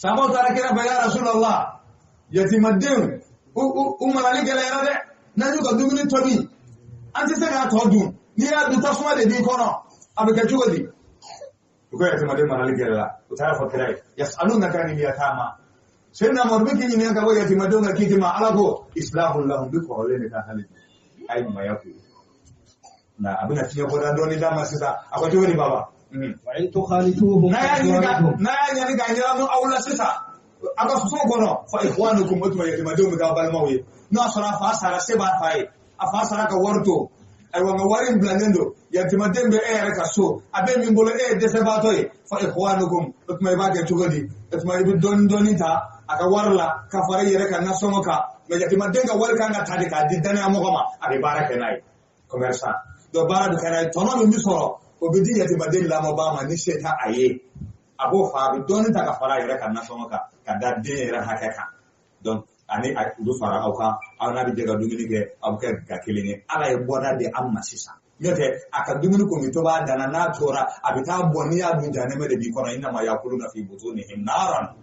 Speaker 2: sabo tara kira ba ya rasulullah yati madam marali gala de na yu ko duguni tobi anti se ga to dun ni ya du tasuma de di kono abika chugodi ko yatima dem marali gela utara fakirai yasalunaka anil yatama senna morbiki ni nga boya yatima dem ga kitima alago islahul lahum bi qawlin ka halid ay mayaku na abuna tiya ko da doni dama sisa akwai wani baba
Speaker 1: wa in tukhalifuhum
Speaker 2: na ya ni ga nyira mu awla sisa aka so gono fa ikhwanukum utma yatimadum ga balmawi na sara fa sara se ba fai afa sara ka warto ay wa warin blanendo yatimadem be ka so abe min bolo de se ba toy fa ikhwanukum utma ba ga tugodi utma bi donita aka warla ka fare yere kan nasomoka me yatimadem ga warka na tadi ka didana mo goma abi baraka nai commerçant do bara du kanai tono mi soro o bidi yatimadem la mo ba ma ni sheta aye abo fa bi donita ka fara yere kan nasomoka ka dadde yere hakeka donc ani du fara auka awna bi jega dumini ke auka ga kilinge ala e boda de amma sisa yote aka dumini ko mi to ba dana na tora abita boniya du janeme de bi kono inna ma yakuluna fi butunihim naran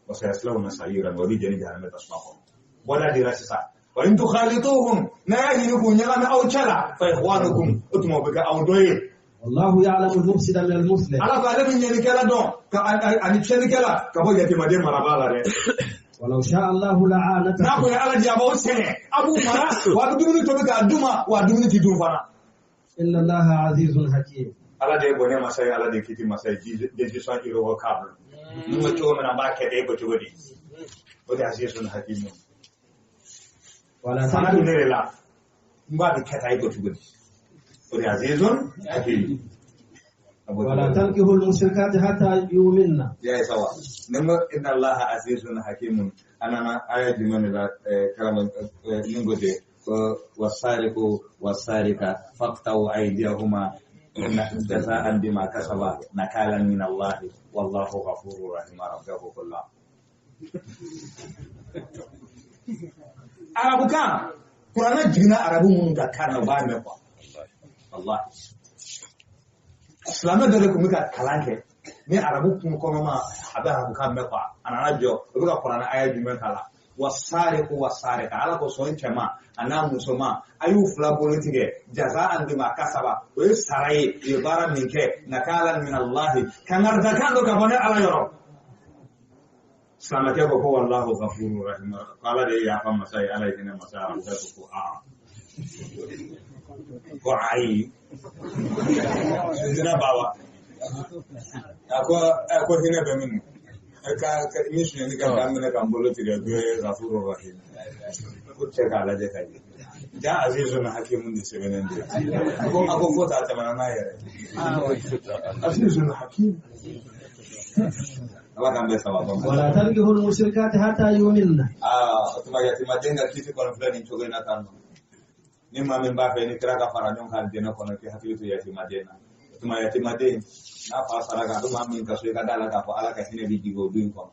Speaker 2: wa sayaslawna sa'iran wa bi jani janeme tasmaqo boda de rasisa wa in tukhalituhum na yahinukum nyama au chala fa ikhwanukum utmo bika au doye
Speaker 1: wallahu ya'lamu al-mufsida min al-muslih
Speaker 2: ala ba de nyeni kala don ka ani cheni kala ka bo yati made marabala re
Speaker 1: ولو شاء الله لعانته
Speaker 2: نقول على جابو سنه ابو مرا وادمني توبك ادما وادمني تدون فانا
Speaker 1: ان الله عزيز حكيم
Speaker 2: ala de bone masay ala de kiti masay de san iro kabul mo to mena ba ke de ko tugodi o da azizun hakim
Speaker 1: wala
Speaker 2: sana de la mba de keta ko tugodi o da azizun hakim
Speaker 1: ولا تنكحوا المشركات حتى يؤمنن
Speaker 2: يا سوا نما ان الله عزيز حكيم انا ايه من لا كلام نغودي والسارق والسارقه فاقطعوا ايديهما جزاء بما كسبا نكالا من الله والله غفور رحيم ربه كله arabu kan qur'ana jigna arabu mun ga kana ba me ko wallahi Islamnya dari kumika kalanke ni arabu kun kono ma ada arabu kan mefa anana jo obuka qur'ana aya jume kala wasariqu wasariqa ala ko son chema ana musoma ayu fla politique jazaan bima kasaba o sarai ibara minke nakalan min allah kanar zakando ka bone ala yoro Islamnya ko wallahu ghafurur rahim qala de ya fam masai ala ikina masara ko ko ai sina bawa ako hina be min ka mission ni ka damna ka mbolo tire be Ghafurur Rahim ko ce ka la de kai da azizun hakimun ni sebenen de ako fota ta mana yare azizun hakim Allah kan be sawa
Speaker 1: wala tankihu al-mushrikati hatta yu'minna
Speaker 2: tuma matenga kiti kwa fulani choge na tano ni mame mbape ni kraka fara nyon kan dena kono ke hakili to yati madena tuma yati madena na fa saraga to mame ka so ka dala ka fa ala ka hine bi jigo duin kono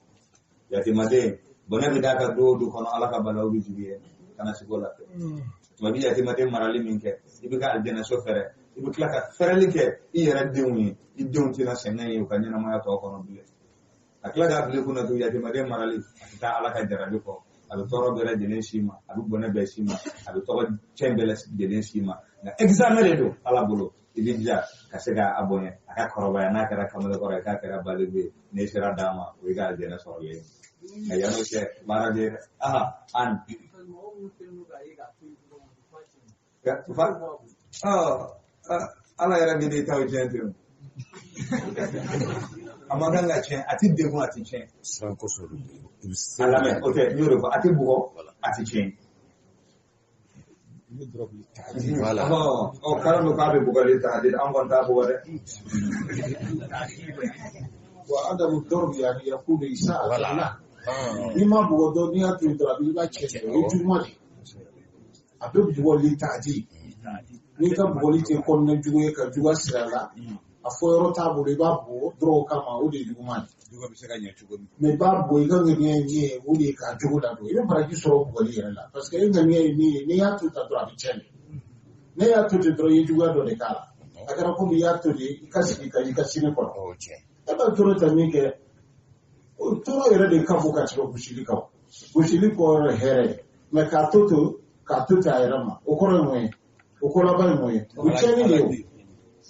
Speaker 2: yati madena bona bi daga do kono ala ka balaw bi jibe kana sikola tuma bi yati madena marali minke ibi ka aljana so fere ibi klaka fere like i yara deuni i deunti na senay ko nyana ma to kono bi akla ga bile kuna to yati madena marali ta ala ka jarabi ko abe toro bere de lensima abe bone be sima abe toro chembele de lensima na examen do ala bolo ibidja kasega abonye aka koroba na kara kamale koro ka kara balebe ne sira dama we ga de na sorle ayano che marade an ya fa ala era de taw jentu amaga la chen ati degun ati chen
Speaker 4: sanko soro
Speaker 2: alame okay nyoro ko ati bugo ati chen
Speaker 4: voilà
Speaker 2: oh kala ka be bugo le ta de an gon ta bugo de
Speaker 5: wa adamu dorbi yani yakunu isa ala ima bugo do ni atu to abi ba che o juma ni abe bugo le ta di ni ka bugo le te kon na juwe ka juwa sala afoyoro tabule babu dro kama udi jugumani
Speaker 4: dugo bi sega nya chugo
Speaker 5: me babu igange ni udi ka juguda do ile para ki soro bugoli yela parce que inganye ni ya tu ta dro bichele ne ya tu dro yi juga do de kala agara ko ya tu di kasi ka sine ko
Speaker 4: okay
Speaker 5: e ba toro tamike o toro yere de kafu ka chiro bushili ko here me ka tutu ayrama o ko ba moye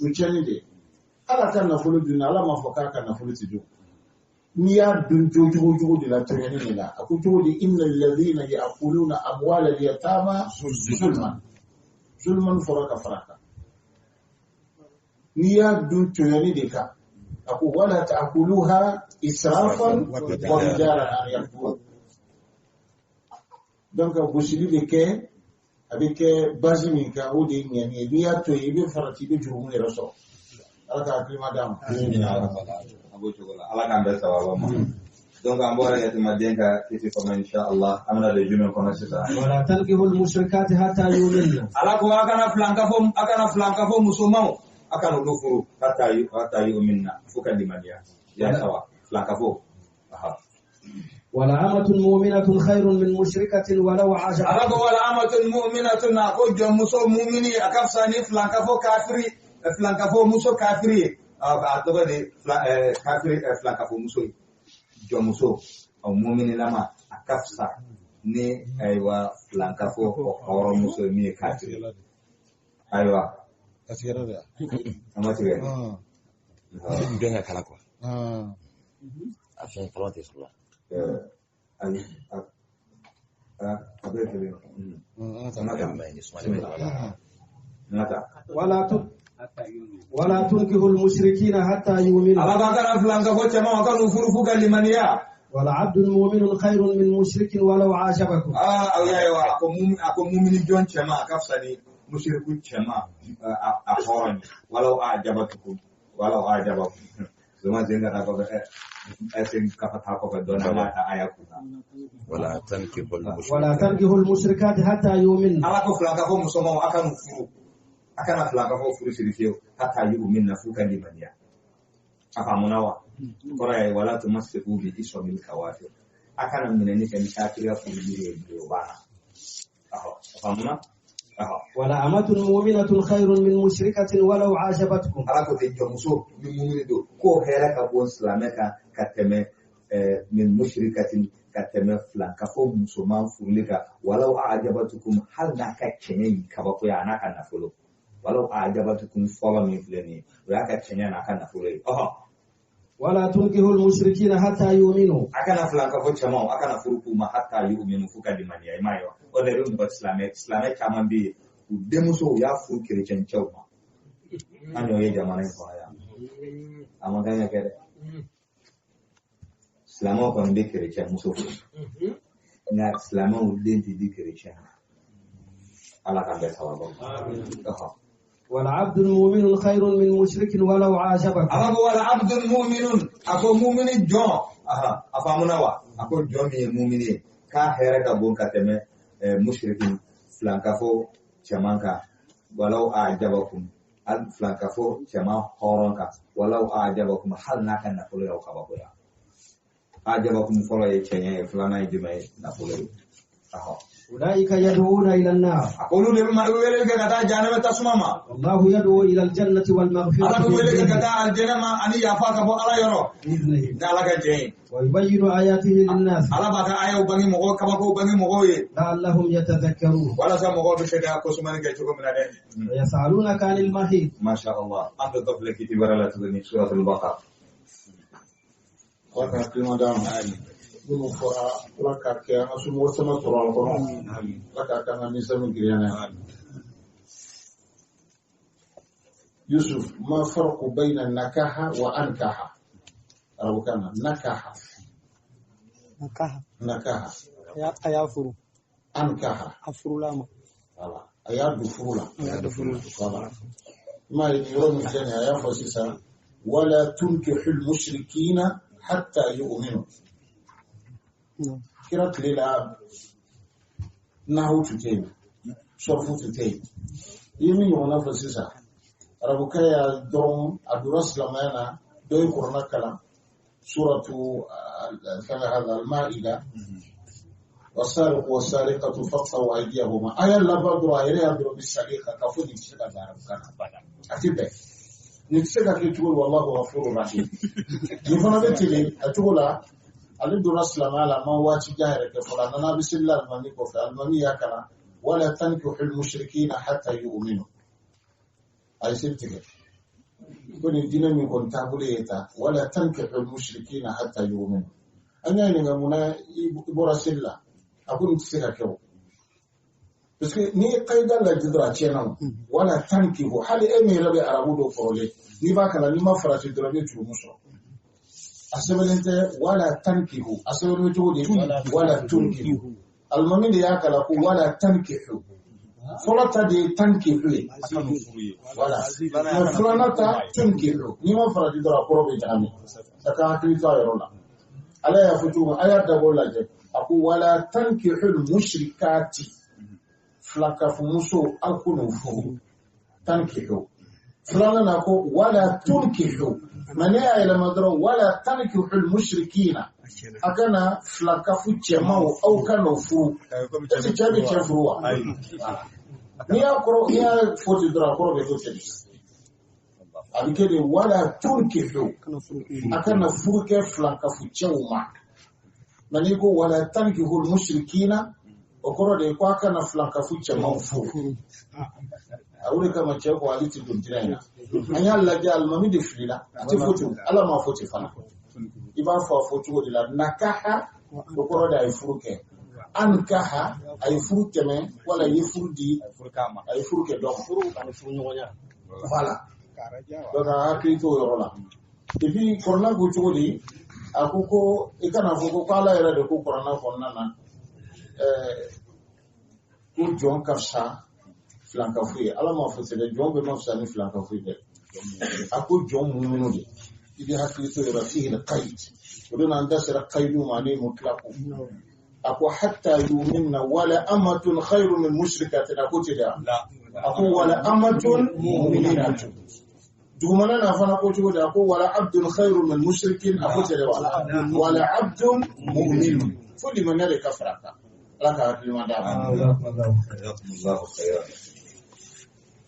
Speaker 5: ucheni de ala kan nafolo dun ala ma fɔ k'a ka nafolo ti dun n'i y'a dun cogo de la tɔɲɔni de la a ko cogo di inna alladhina ya'kuluna amwala al-yatama zulman fɔra ka fara kan niya dun tuyani deka aku wala ta'kuluha israfan wa bidaran an yakbur donc gosili be ke avec base min ka o de nyani niya to ibe farati be jurumu ne raso alaka klima dam
Speaker 2: abo chogola ala kan be sawa ma donc ambora ya timadenga kiti kama inshallah amna le jume kona sita
Speaker 1: ولا تنكحوا المشركات حتى يؤمنن
Speaker 2: ala ko akana flanka fo musumao akana dufuru hatta yu'minna fuka dimania ya sawa flanka fo aha
Speaker 1: ولا أمة مؤمنة خير من مشركة ولو عجبتكم
Speaker 2: alago wala amatun mu'minatun ko jomuso mu'mini akafsani flanka fo muso kafiri atoba de kafiri flanka fo muso jomuso au mu'mini lama akafsa ni aywa flanka fo horo muso mi kafiri aywa
Speaker 4: Kasira da.
Speaker 2: amatiga
Speaker 4: Ndenga kala kwa.
Speaker 6: Afin kalau tidak.
Speaker 2: ali abete nata
Speaker 1: ولا تنكحوا المشركين حتى يؤمنوا
Speaker 2: ala bakara flanka fo chama wakanu furufuka limania
Speaker 1: ولا عبد مؤمن خير من مشرك ولو عجبكم
Speaker 2: ayawa ako mumini jon chama akafsani mushriku chama ahorani walau ajabakum zuma zenga ta ko esin kafata ko dona mata ayaku
Speaker 4: Wala tankihul
Speaker 1: ولا تنكحوا المشركات حتى يؤمنوا
Speaker 2: ala ko flanka fo musoma akana flanka fo furu sirifio hatta yu'minna fuka limania aka munawa kora wala tumassiku bi ismil kawafir akana minani kan kafira fu dire biyo bana famuna
Speaker 1: ولا أمة مؤمنة خير من مشركة ولو عجبتكم
Speaker 2: ala ko te jomuso min mumini do ko hera ka bon islameka kateme min mushrikatin kateme flanka fo musulman furlika walau a'jabatukum hal na ka kenyi ka ba ko ya na kan nafulo walau a'jabatukum fala min fulani ya ka kenya na kan nafulo
Speaker 1: ولا تنكحوا المشركين حتى يؤمنوا
Speaker 2: akana flanka fo chama akana furuku ma hatta yu'minu fuka dimani ay mayo o de rum ba islamic kama bi demuso ya fu kiricen chawma anyo ye jamana ko ya amaganya kere islamo kon be kiricen muso na islamo udin di kiricen ala kan be sawaba
Speaker 1: ولا عبد مؤمن خير من مشرك ولو عجبكم
Speaker 2: alago wala abdul mu'minun ako mu'mini jon afamuna wa ako jon mi mu'mini ka here ka bon ka teme mushrikin flanka fo chamanka walau ajabakum al flanka fo chama horonka walau ajabakum hal naka na folo ya ka bako ya ajabakum folo ye chenya flana ijime na folo
Speaker 1: أولئك يدعون إلى النار
Speaker 2: aqulu le ma wele ka kata janaba tasmama
Speaker 1: والله يدعو إلى الجنة والمغفرة
Speaker 2: ala wele ka
Speaker 1: بإذنه
Speaker 2: kata aljanna ani yafa ka bo ala yoro
Speaker 1: بإذنه
Speaker 2: da ala ka jey
Speaker 1: ويبين آياته للناس
Speaker 2: ala baka ayo bangi mo ka bako bangi mo ye
Speaker 1: لعلهم يتذكرون
Speaker 2: wala sa mo be sheda ko sumani ke chuko minade
Speaker 1: ويسألونك عن المحيط
Speaker 2: ما شاء الله ando dofle kiti barala tudni suratul baqara
Speaker 5: waka klima dam bunu fora waka ke asu mo sama toro ko waka kana ni sama giriyana Yusuf ma farqu bayna nakaha wa ankaha arabu kana nakaha
Speaker 7: aya furu
Speaker 5: ankaha
Speaker 7: afurulama
Speaker 5: wala aya du furula wala ma yoro mi jani aya fasisa wala tunkihul mushrikina hatta yu'minu kirat lila nahu tutayna sorfu tutayna yimi yona fasisa arabu kaya don aduras lamana doy qur'ana kala suratu al-maida والسارق والسارقة فاقطعوا أيديهما أي الله بدر أيري أدر بالسرقة كفو نكسكا دارب كان أكيد نكسكا كتقول والله غفور رحيم يفنا بتلي أتقول على درس لما ما واتي جاهر كفلا أنا بسم الله المني كفر المني يكنا ولا تنكح المشركين حتى يؤمنوا أي سبتك كن الدين من كنت أقوليتا ولا تنكح المشركين حتى يؤمنوا أنا نعمنا إبرة سلا أكون تسيرك يوم parce que ni qaida la jidra chena wala tankihu hali emi rabi arabu do forole ni ba kala ni ma farati drobe tu muso asabelente wala tankihu asabelente wodi wala tunkihu almamidi ya kala ku wala tankihu folata de tankihu wala na flanata tunkihu ni ma farati dra probe jami saka hakita yorona ala ya futu aya da bollaje aku wala tankihul mushrikati flaka fumuso alkunu fu tankihu flana nako wala tunkihu mania ila madro wala tankihul mushrikina akana flaka fu chemao au kano fu tati chabi chefruwa niya koro niya foti dra koro be foti abikede wala tunkihu akana fuke flaka fu chema maniko wala tankihul mushrikina okoro de kwa kana flanka fucha maufu awure kama cheko aliti dunjiraina anya Allah ja almami de frila ati fotu ala ma foti fana iba fa fotu de la nakaha okoro da ifuruke ankaha ay furuke me wala yifurdi ay furuke do furu kan furu nyonya voilà donc akito yorola et puis corona go chodi akuko ikana fuko kala era de ko corona konna na ko jon kafsa flanka fuye ala ma fo sele jon be ma fsa ni flanka fuye de ako jon mumuno de idi hakito era fihi al qaid ودون أن تسر قيد معني مطلق أكو حتى يؤمن ولا أمة خير من مشركة أكو تدا أكو ولا أمة مؤمنة دومنا نفنا كوتشو أكو ولا عبد خير من مشرك أكو تدا ولا عبد مؤمن فل من يلي كفرك لك أكلم دام
Speaker 2: الله خيرا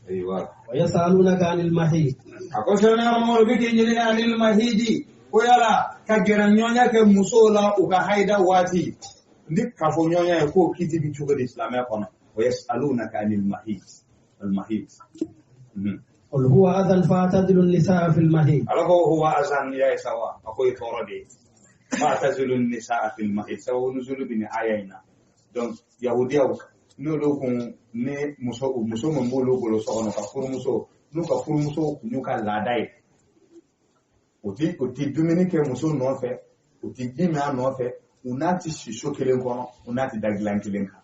Speaker 2: أيوة
Speaker 1: ويسألونك عن المحيط
Speaker 2: أكو سنا مولبي تنجلنا عن المحيط koyala ka gera nyonya ke musola uka haida wati ndik ka fo nyonya ko kiti bi chugo de islam ya kono wayasalunaka anil mahid al mahid
Speaker 1: قل هو أذن فاعتزلوا النساء في المحيط
Speaker 2: alako huwa azan ya sawa akoy torode fa'tazilu an-nisaa fil mahid sawa nuzulu bin ayaina donc yahudiya no lo kun ne muso mbolo bolo so ono ka furu muso no ka furu muso kunyuka ladai Oti dumini ke muso nɔfɛ oti dimi a nɔfɛ unati shisho kelen kɔnɔ unati dagilan kelen kan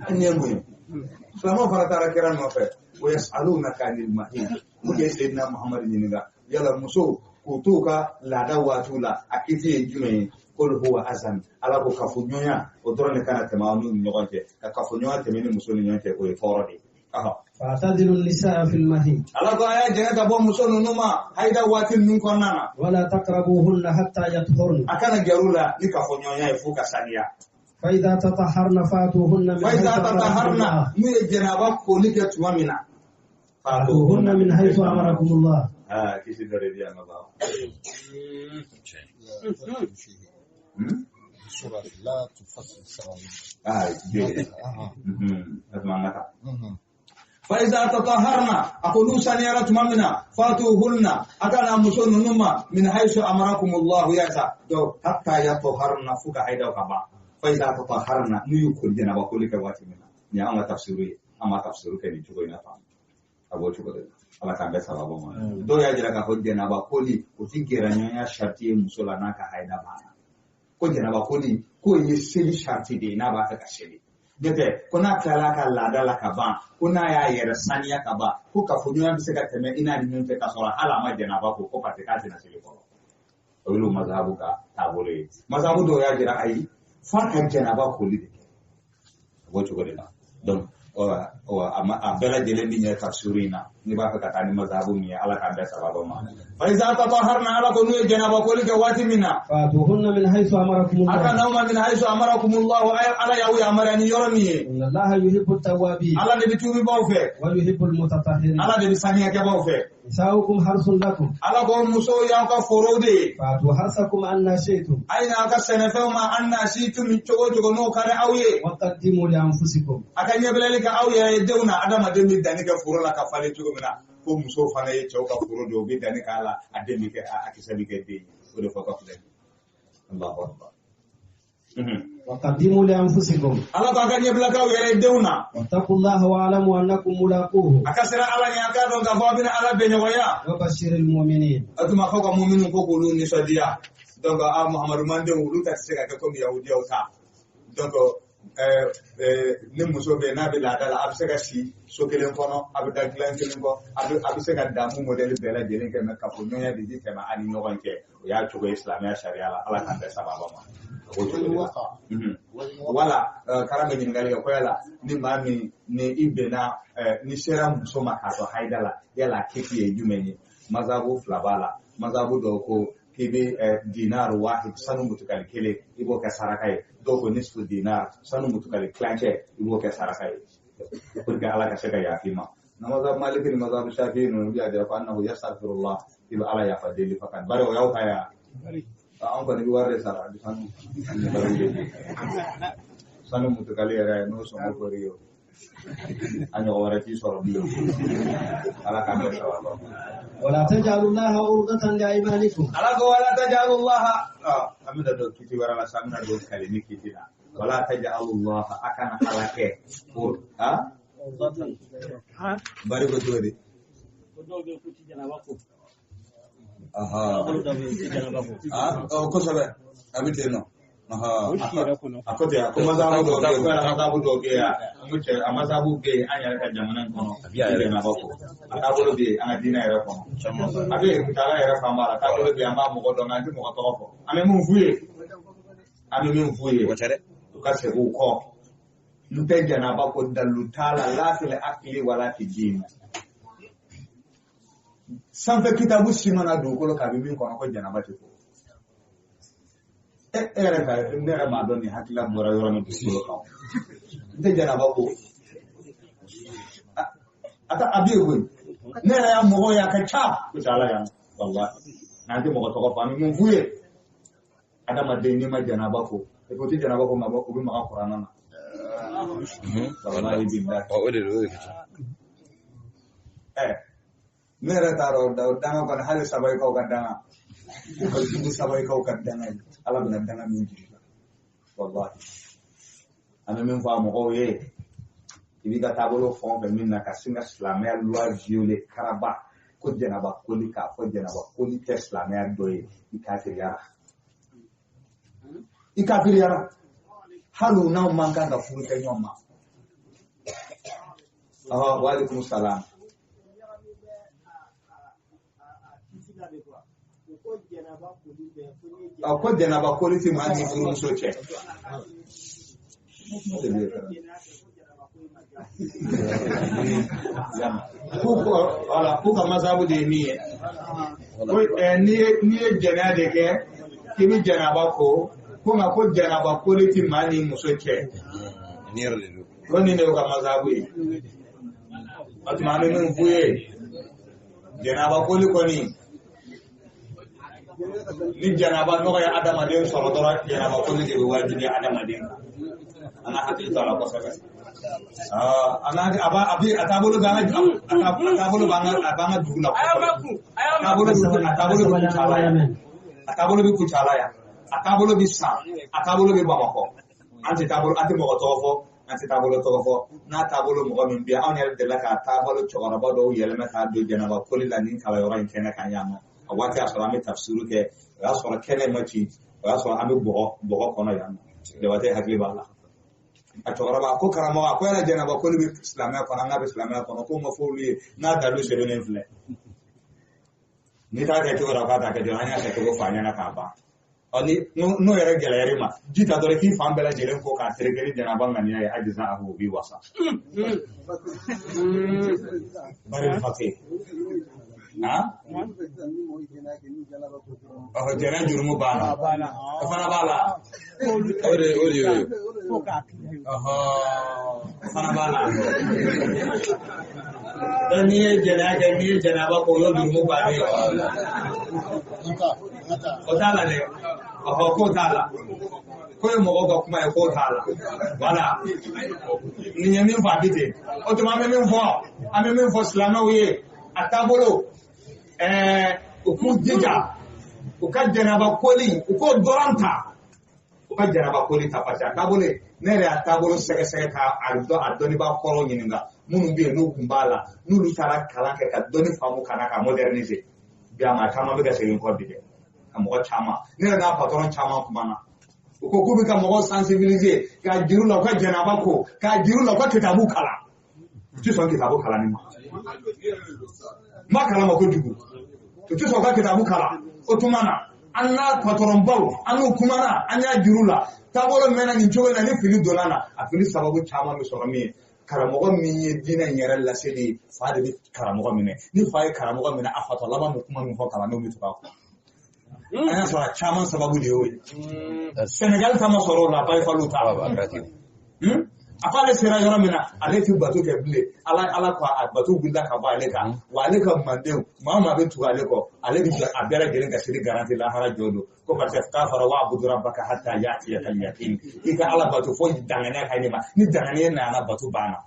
Speaker 2: an ye mun ye silamɛw fana taara kira nɔfɛ o yasalunaka anil mahid o de ye Seydina Muhamadu ɲininka yala muso k'u t'u ka laada waatiw la a kiti ye jumɛn ye qul huwa azan ala ko kafoɲɔgɔnya o dɔrɔn de kana tɛmɛ aw n'u ni ɲɔgɔn cɛ ka kafoɲɔgɔnya tɛmɛ ni muso ni ɲɔgɔn cɛ o ye tɔɔrɔ de ye
Speaker 1: فاعتزلوا النساء في المحيط ولا تقربوهن حتى يطهرن فإذا تطهرن فاتوهن من حيث أمركم الله
Speaker 5: سورة لا تفصل سراويل
Speaker 2: فإذا تطهرنا أقولوا سنيرة ممنا فاتوهن أكان مسون نما من حيث أمركم الله يأتى حتى يطهرنا فك حيدا وكبا فإذا تطهرنا نيكون جنا وكل كواتمنا يا أما تفسيري أما تفسيرك نجوي نفهم أبو شكرا Allah kan bɛ sababu ma do ya jira ka fɔ jɛnaba koli o ti gɛrɛɲɔgɔnya sharti ye muso la n'a ka haida banna ko jɛnaba koli ko ye seli sharti de ye n'a b'a fɛ ka seli Dete, ko n'a tilala ka laada la ka ban, ko n'a y'a yɛrɛ saniya ka ban, ko kafoɲɔgɔnya bɛ se ka tɛmɛ i n'a ni ɲɔgɔn cɛ ka sɔrɔ hali a ma jɛnaba ko parce que k'a tɛna seli kɔrɔ. O y'olu mazhabu ka taabolo ye. Mazhabu dɔw y'a jira ayi, f'a ka jɛnaba koli de kɛ. A b'o cogo de la. Donc, a bɛɛ lajɛlen bɛ ɲɛ tafsiri in na. N'i b'a fɛ ka taa ni mazhabu min ye, Ala k'an bɛɛ sababu ma. فإذا تطهرنا على كنوع جنابا كولك واتمنا
Speaker 1: فاتوهن من حيث أمركم الله
Speaker 2: أكنهما من حيث أمركم الله على يوي أمرني يرمي
Speaker 1: إن الله يحب التوابين
Speaker 2: على نبي توبي باوفي
Speaker 1: ويحب المتطهرين
Speaker 2: على نبي سانيا كباوفي
Speaker 1: نساؤكم حرث لكم
Speaker 2: على قوم مسو يانكا فرودي
Speaker 1: فاتوا حرثكم أن شئتم
Speaker 2: أين أكا سنفهما أن شئتم يتوجه نو كان أوي
Speaker 1: وقدموا لأنفسكم
Speaker 2: أكا يبللك أوي يدونا أدام دمي دانيك فرولا كفالي تغمنا ko muso fana ye cɛw ka foro dɔw bɛ danni k'a la a den bɛ kɛ a kisɛ bɛ kɛ den o de fɔ ka filɛ Allahu akbar
Speaker 1: وقدموا لأنفسكم
Speaker 2: ala ko aka nyebla ka yere dewna
Speaker 1: واتقوا الله واعلموا أنكم ملاقوه
Speaker 2: akasira ala nya ka don ga fobina ala be nyoya
Speaker 1: وبشر المؤمنين
Speaker 2: atuma ko mu'minu ko ko lu ni sadiya donc a muhammadu mande wulu ta se ka ko mi yahudi ota donc ni muso be na be la dala abse ka si so kelen kono abda glan kelen ko abse ka damu model be la jelen ke na ka ko nyoya di di tema ani nyogon ke ya chugo islamia sharia ala kan da sababa ma wala karame nyingali ko yala ni mami ni ibena ni sera muso makato haidala yala kifi e jumenyi mazabu flabala mazabu doko kibi dinar wahid sanu mutukali kele ibo ka sarakai doko nisfu dinar sanu mutukali klanche ibo ka sarakai kurga ala ka sega yafima namaza maliki ni mazabu shafi no biya da fa annahu yastaghfirullah ibo ala ya fadili fakan bare o yaw kaya an ko ni warre sara di sanu mutukali era no so mo rio anyo wara ti soro biyo ala ka be sawaba
Speaker 1: ولا تجعلوا الله عرضة لأيمانكم
Speaker 2: ala ko wala tajalullah amida do kiti wara la samna do kalimi kitina wala tajalullah akana alake pour bari ko jodi aha ko sabe abite no aha akote ko mazabu do ge ya muche amazabu ge anya ka jamanan kono ile na bako akabolo be ana dina era kono abe kutala era kama akabolo be amba mo do ngandi mo ko ko ame mu mvuye
Speaker 6: wacare
Speaker 2: tukase uko mteja na bako dalutala la fil akli wala fi din sanfɛ kitabu simana dugukolo ka bi min kɔnɔ ko jɛnaba tɛ ko e yɛrɛ ka ne yɛrɛ m'a dɔn nin hakilila bɔra yɔrɔ min dugukolo kan n tɛ jɛnaba ko a bɛ yen koyi ne yɛrɛ y'a mɔgɔ ye a ka ca ko ca ala yan walahi n'an tɛ mɔgɔ tɔgɔ fɔ an bɛ mun f'u ye adamaden n'i ma jɛnaba ko e ko tɛ jɛnaba ko ma bɔ u bɛ maga kuranna na walahi billahi
Speaker 6: o de do
Speaker 2: ne yɛrɛ t'a dɔn danga kɔni hali sabayi kaw ka danga ka jugu sabayi kaw ka danga ala bɛna danga min jigi la wallahi an bɛ min fɔ a mɔgɔw ye i b'i ka taabolo fɛn o fɛn min na ka sin ka silamɛya loi violer karaba ko jɛnaba koli k'a fɔ jɛnaba koli tɛ silamɛya dɔ ye i kafiriyara hali n'anw man kan ka furu kɛ ɲɔgɔn ma wa alaikum salam ko jɛnaba koli ti maa ni furumuso cɛ ko ka masabu de ye min ye n'i ye jɛnɛya de kɛ k'i bɛ jɛnaba ko nka ko jɛnaba koli ti maa ni muso cɛ ko nin de y'o ka masabu ye o tuma an bɛ min f'u ye jɛnaba koli kɔni ni jɛnaba nɔgɔ ye adamaden sɔrɔ dɔrɔn jɛnaba koli de bɛ wajibi adamaden kan an ka hakili to a la kosɛbɛ a taabolo b'an ka dugu la a taabolo bɛ Kucala yan a taabolo bɛ San a taabolo bɛ Bamakɔ an tɛ mɔgɔ tɔgɔ fɔ an tɛ taabolo tɔgɔ fɔ n'a taabolo mɔgɔ min bɛ anw yɛrɛ delila ka taabolo cɛkɔrɔba dɔw yɛlɛmɛ k'a don jɛnaba koli la nin kalanyɔrɔ in kɛnɛ kan yan nɔ a waati y'a sɔrɔ an bɛ tafsiru kɛ o y'a sɔrɔ kɛnɛ ma ci o y'a sɔrɔ an bɛ bɔgɔ kɔnɔ yan nɔ jabate hakili b'a la a cɛkɔrɔba ko karamɔgɔ a ko yɛrɛ jɛnaba koli bɛ silamɛya kɔnɔ an k'a bɛ silamɛya kɔnɔ k'o ma fɔ olu ye n'a dalu sɛbɛnnen filɛ n'i t'a kɛ cogo la k'a t'a kɛ cogo an y'a kɛ cogo f'a ɲɛna k'a ban n'o yɛrɛ gɛlɛyara i ma ji ta dɔrɔn k'i fan bɛɛ lajɛlen ko k'a tereke jɛnaba ŋaniya ye ajiza a o b'i wasa bari nafa tɛ yen jɛnɛ jurumu banna o fana b'a la o de ye o fana b'a la n'i ye jɛnɛya kɛ n'i ye jɛnɛba ko o ye jurumu bannen o t'a la dɛ k'o t'a la ko ye mɔgɔw ka kuma ye k'o t'a la wala nin ye min fɔ a bi ten o tuma an bɛ min fɔ silamɛw ye a taabolo u k'u jija u ka jɛnaba koli u k'o dɔrɔn ta ka jaraba ko ni tapata tabole ne ya tabolo sege sege ka adoni ba koro nyininga munu bi no kumbala nulu tara kalanke ka doni famu kana ka moderniser biya ma kama be ga sege ko bide mo chama ne na patron chama kumana ko ko be ka mo sensibiliser ka diru la ka janaba ko ka diru la ka kitabu kala tu so kitabu kala ni ma kala ma ko dugu tu so ka kitabu kala otumana anna patron baw anu kumana anya dirula tabolo mena ni jogo na ni fili donana afili sababu chama mi soro mi karamogo mi dina nyere la sedi faade bi karamogo mi ne ni faaye karamogo mi na afato laba mo kuma mi ho kala no mi to ka anya soro chama sababu de oyi Senegal sama soro la bay falu ta afale sera yoro mina ale fi bato ke bile ala ko bato binda ka ba ale ka wa ale ka mandeu mama be tu ale ko ale bi abera gelen ka siri garanti la hara jodo ko ba ta fara wa abudu rabbaka hatta yati yakal yakin ika ala bato fo dangane ka ni ma ni dangane na ala bato bana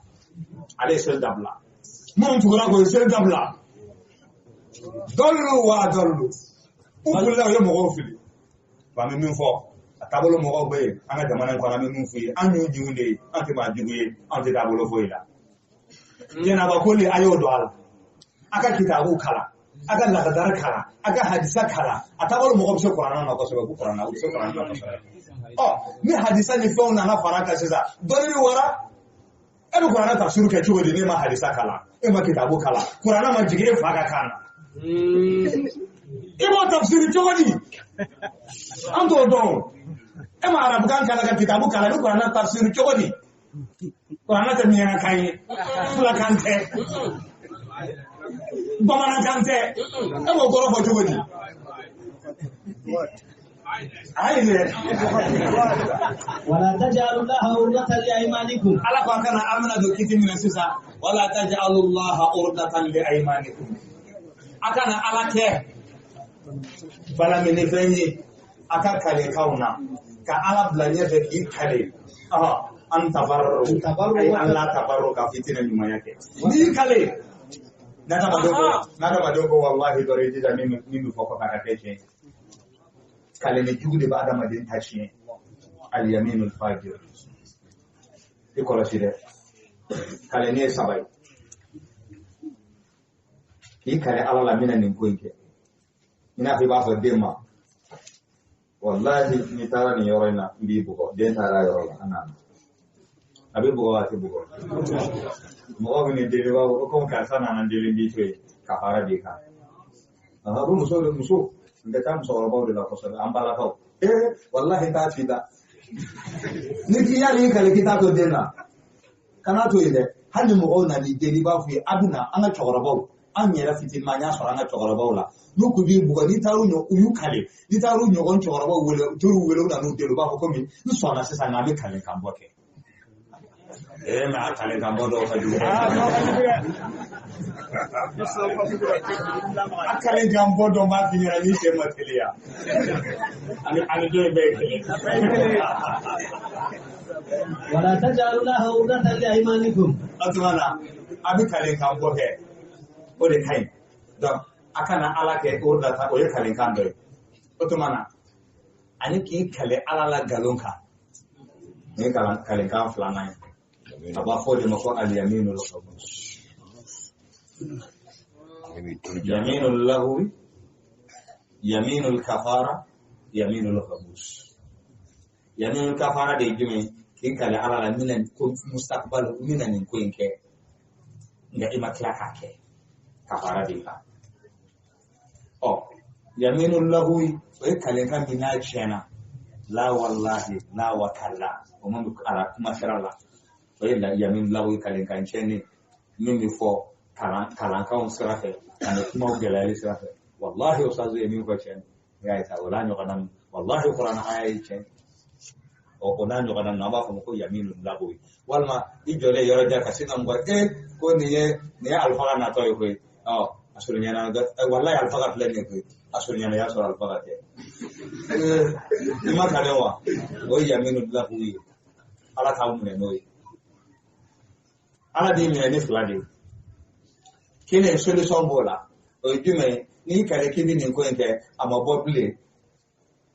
Speaker 2: ale sel dabla mon tu ra ko sel dabla dollu wa dollu ubulla yo mo go fili ba min fo tabolo mo go be anga jamana ko na min fuyi anyu jiwunde anti ma jiwuye anti tabolo foyila jena ba koli ayo do ala aka kitabu kala aka lakadar kala aka hadisa kala atabolo mo go se qur'ana na ko se ko qur'ana se qur'ana na ko se ni hadisa ni fo na faraka sisa doni wara ero qur'ana tafsir ke chugo de ma hadisa kala e ma kitabu kala qur'ana ma jige faga kana e mo tafsir chugo di anto do ema arab kan kala kitabu kala ko ana tafsir chogodi ko ana ta miya kai fula kante bomana kante emo goro fo chogodi
Speaker 1: wala taj'alu llaha urdatan li aymanikum
Speaker 2: ala ko kana amana do kiti min sisa wala taj'alu llaha urdatan li aymanikum akana ala ke bala min fenyi aka kale kauna ka ala blanya de ikale an tabarru ay Allah tabarru ka fitina nyuma yake ni kale nada madogo wallahi dore jida mimi foko kana teche kale ne jugude ba adama din tachi al yaminul fajir ikola sire kale ne sabai ki kale ala la mina nin koyke ina fi ba fo dema wallahi ni tara ni yorena mbi bugo den tara yorola anan abi bugo ati bugo mo ni dele ba ko ka sana nan dele bi twe ka fara di ka bu muso nda tam so ba de la ko sa ambala ka wallahi ta fida ni ki ya ni kale kita to dena kana to ide hali mo na ni dele ba fu aduna anga chogoro ba an yera fitin ma nya so anga chogoro ba la nuku bi buga ni taru nyo uyu kale ni taru nyo gon chora ba wele turu wele na no delu ba ko mi ni so na sesa na be kale kambo ke ma kale kambo do ka ju akale kambo do ma bi ni ni se matelia ani do be kale
Speaker 1: wala taj'alu llaha urdatan li aymanikum
Speaker 2: atwana abi kale kambo ke o de kai donc akana ala ke urdata o yakale kando otomana ani ki kale ala la galonka ni kale kan flana aba fo de mako al yaminul khabus yaminul lahu yaminul kafara yaminul khabus yaminul kafara de jimi ki kale ala la minan ko mustaqbal minan ko inke nga imakla kake kafara de ka yaminul lahu wa kalenka mina chena la wallahi la wakalla o mun ala kuma sharala wa illa yaminul lahu kalenka cheni mimi fo kalanka on sirafe ana kuma gelali sirafe wallahi usazu yamin ko chen ya ita wala nyo kanam wallahi qur'an ayi chen o ona nyo kanam na ba ko yaminul lahu walma ijole yoro ja kasina ngwa ko ni alfa na to ko asurunya na wallahi alfa plan ne ko asurunya ya so alfa ke ima kalewa o yaminul lahu ala ta mu ne noyi ala di mi ne flade kene solution bola o jume ni kale kibi ni ko nke amabo bile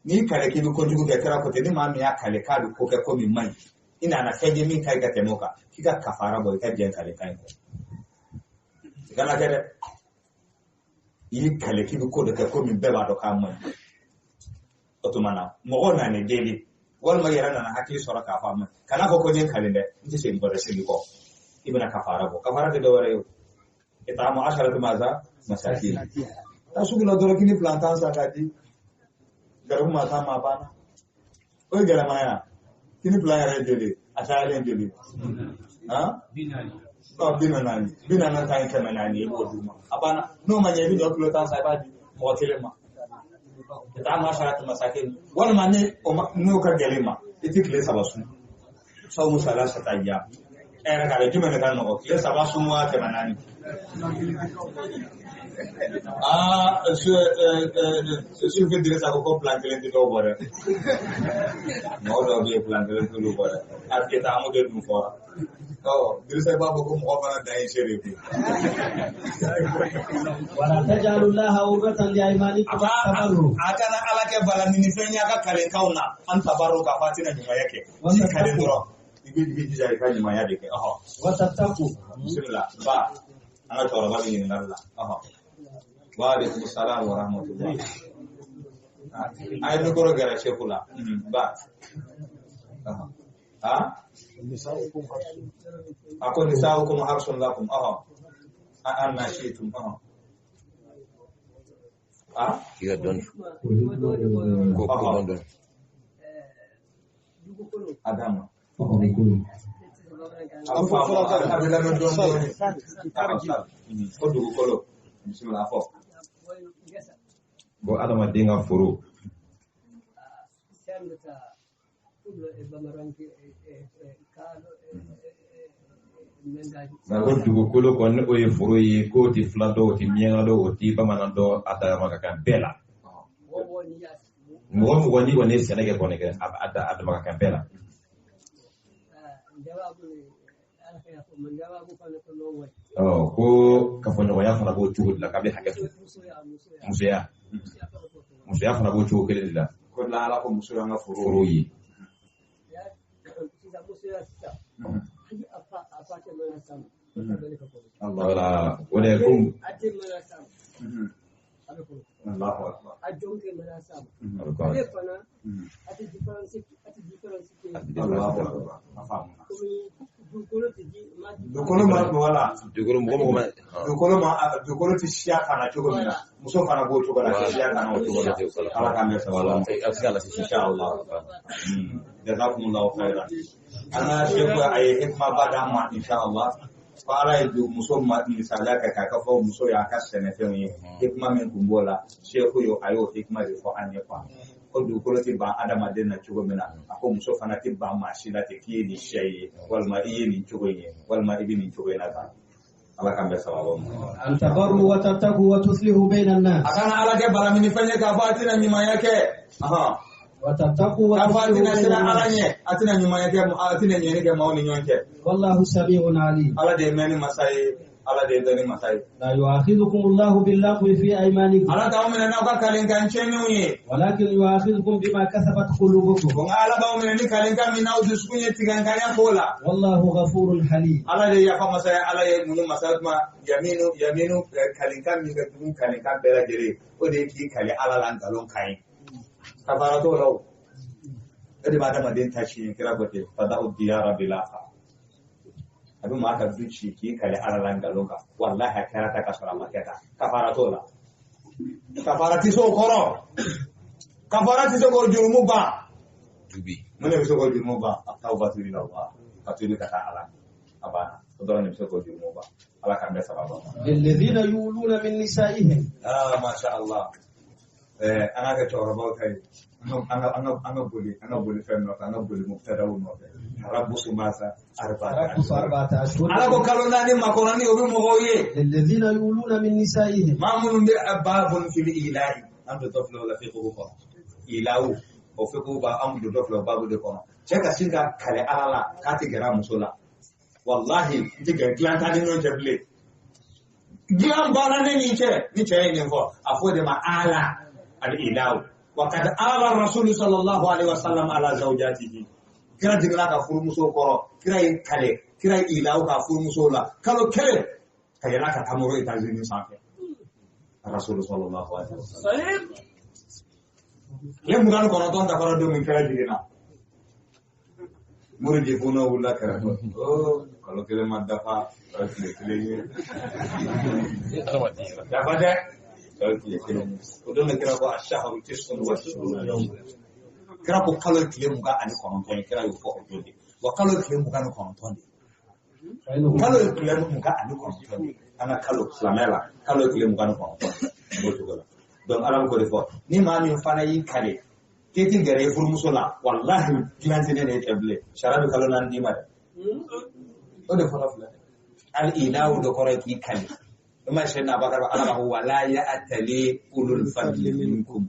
Speaker 2: ni kale ki ko jugu ke kira ko te ni ma mi ya kale ka ko ke ko mi mai ina na kai min kai ga temoka kika kafara boy ka jen kale kai ko kana kede yi kale ki ko de ke ko mi be ba do ka mai otomana mo na ne deli wal ma yara na hakki sora ka fa mai kana ko jen kale de nti se ngore se ko ibna kafara bo kafara de dore itamu asharatu maza masakin tasugula dore kini plantan sa kadi garu mata ma bana o gara maya kini plan ya dele atale dele ha binana tan kamanani ko duma abana no manye bi do plantan sa badi mo telema itamu asharatu masakin wal mane o no ka gelema itikle sabasu sawu salasa tayya era kale jumene kan no le sabasu mo kamanani sur que dire ça ko plan que le do bore no do be plan que le do bore arke ta mo de dum fora to dire ça ba ko mo bana dai shere ko
Speaker 1: wala tajalu llaha uratan li aymanikum tabarru
Speaker 2: akana ala ke bala ni fenya ka kale kauna an tabarru ka fatina nyuma yake shi kale duro ibi jari ka nyuma yake aha
Speaker 1: watattaqu
Speaker 2: bismillah ba ana tawra ba ni Allah aha Waalaikum salam warahmatullahi. Ay no goro gara shekula. Ba. Ako nisaukum harsun lakum. An nashitum.
Speaker 6: Iya don. Don.
Speaker 2: Adama. Bismillah.
Speaker 4: Ko adamaden ka foro na ko dugukolo kɔni o ye foro ye k'o ti filatɔ o ti miyaŋalo o ti bamanan dɔ a dama ka kan bɛɛ la mɔgɔ mɔgɔ ni kɔni ye sɛnɛ kɛ kɔni kɛ a dama ka kan bɛɛ la ko kafoɲɔgɔnya fana b'o cogo de la kabini hakɛ to musoya fana b'o cogo kelen de la
Speaker 2: ko la ala ko muso an ka
Speaker 4: foro ye wala o de ko
Speaker 2: Allahu akbar dukolo ma wala dukolo ti siya kana cogo mina muso fana bo cogo la siya kana o cogo la ala ka me sawala insha Allah jazakumullahu khairan ana sheku ay hikma bada ma insha Allah fa ala yi muso ma misala ka ka fo muso ya ka sene fe yi hikma min kumbola sheku yo ayo hikma de fo anye pa ko dukolo ti ba adama den na cogo mina ako muso fana ti ba ma shila te ki ni shay walma iye ni cogo yi walma ibi ni cogo na ba ala kan be sababu
Speaker 1: an tabarru wa tattaqu wa tuslihu bayna an-nas
Speaker 2: akana ala ke bara mini fanye ka fatina nyuma yake aha
Speaker 1: wa tattaqu wa
Speaker 2: fatina sira ala nye atina nyuma yake atina nyene ke maoni nyonke
Speaker 1: wallahu sami'un alim
Speaker 2: ala de meni masai ala de dani masai
Speaker 1: la yu'akhidhukum Allahu bil-laghwi fi aymanikum
Speaker 2: ala ta umina na ka kalen kan chenu ye
Speaker 1: walakin yu'akhidhukum bima kasabat qulubukum
Speaker 2: bon ala ba umina ni kalen kan mina udu sukunye tiganganya kola
Speaker 1: wallahu ghafurun halim
Speaker 2: ala de ya fa masai ala ye munu masai ma yaminu kalen kan mi ga dun kalen kan bela jere o de ki kale ala lan galon kai kafarato law ede ba da madin tashi kira gote fada'u diyara bilafa abin ma aka duci ki kale alalan galonka wallahi kara ta kasara maketa kafarato la kafarati so koro kafarati so ko jurmu ba
Speaker 6: Tubi.
Speaker 2: mune so ko jurmu ba tawbatu ila Allah atuli kata ala abana odora ne so ko jurmu ba ala kan da sababa
Speaker 1: lilladhina yuluna min nisa'ihim
Speaker 2: masha Allah ana ga tawra ba kai ana boli fenno ana boli mubtada wo no rabbu sumasa arba'ata ashhur ala ko kalona ni makonani obi mo hoye
Speaker 1: lilladhina yuluna min nisa'ihim
Speaker 2: ma'mun bi ababun fil ilahi amdu toflo la fi qubuqa ilahu o fi qubuqa amdu toflo babu de kono cheka singa kale alala kati gara musola wallahi diga glanta ni non jeble glam bana ne ni che ni fo afode ma ala al ilahu wa kad ala rasul sallallahu alaihi wasallam ala zawjatihi kira jigla ka furu muso koro kira yi kale kira yi ilaw ka furu muso la kalo kale kayala ka tamoro États-Unis sanfɛ rasul sallallahu alaihi wasallam le mugan kɔnɔntɔn dafara don min kɛra jiginna muridi funo wula kɛra kalo kelen ma dafa tile kelen ye dafa dɛ tile kelen o don kɛra ko ashaharu tis'un wa tis'una yawma kɛra ko kalo tile mugan ani kɔnɔntɔn ye kɛra y'o fɔ o don de wa kalo tile mugan ni kɔnɔntɔn de kalo tile mugan ani kɔnɔntɔn de an ka kalo silamɛya la kalo tile mugan ni kɔnɔntɔn o cogo la donc ala bɛ k'o de fɔ ni maa min fana y'i kale k'i ti gɛrɛ i furumuso la walahi dilantinɛ de ye cɛ bilen sariya bɛ kalo naani d'i ma dɛ o de fɔlɔ filɛ hali ilawu dɔ kɔrɔ ye k'i kale i ma sɛ n'a bakari ala b'a fɔ wala ya'tali ulul fadli minkum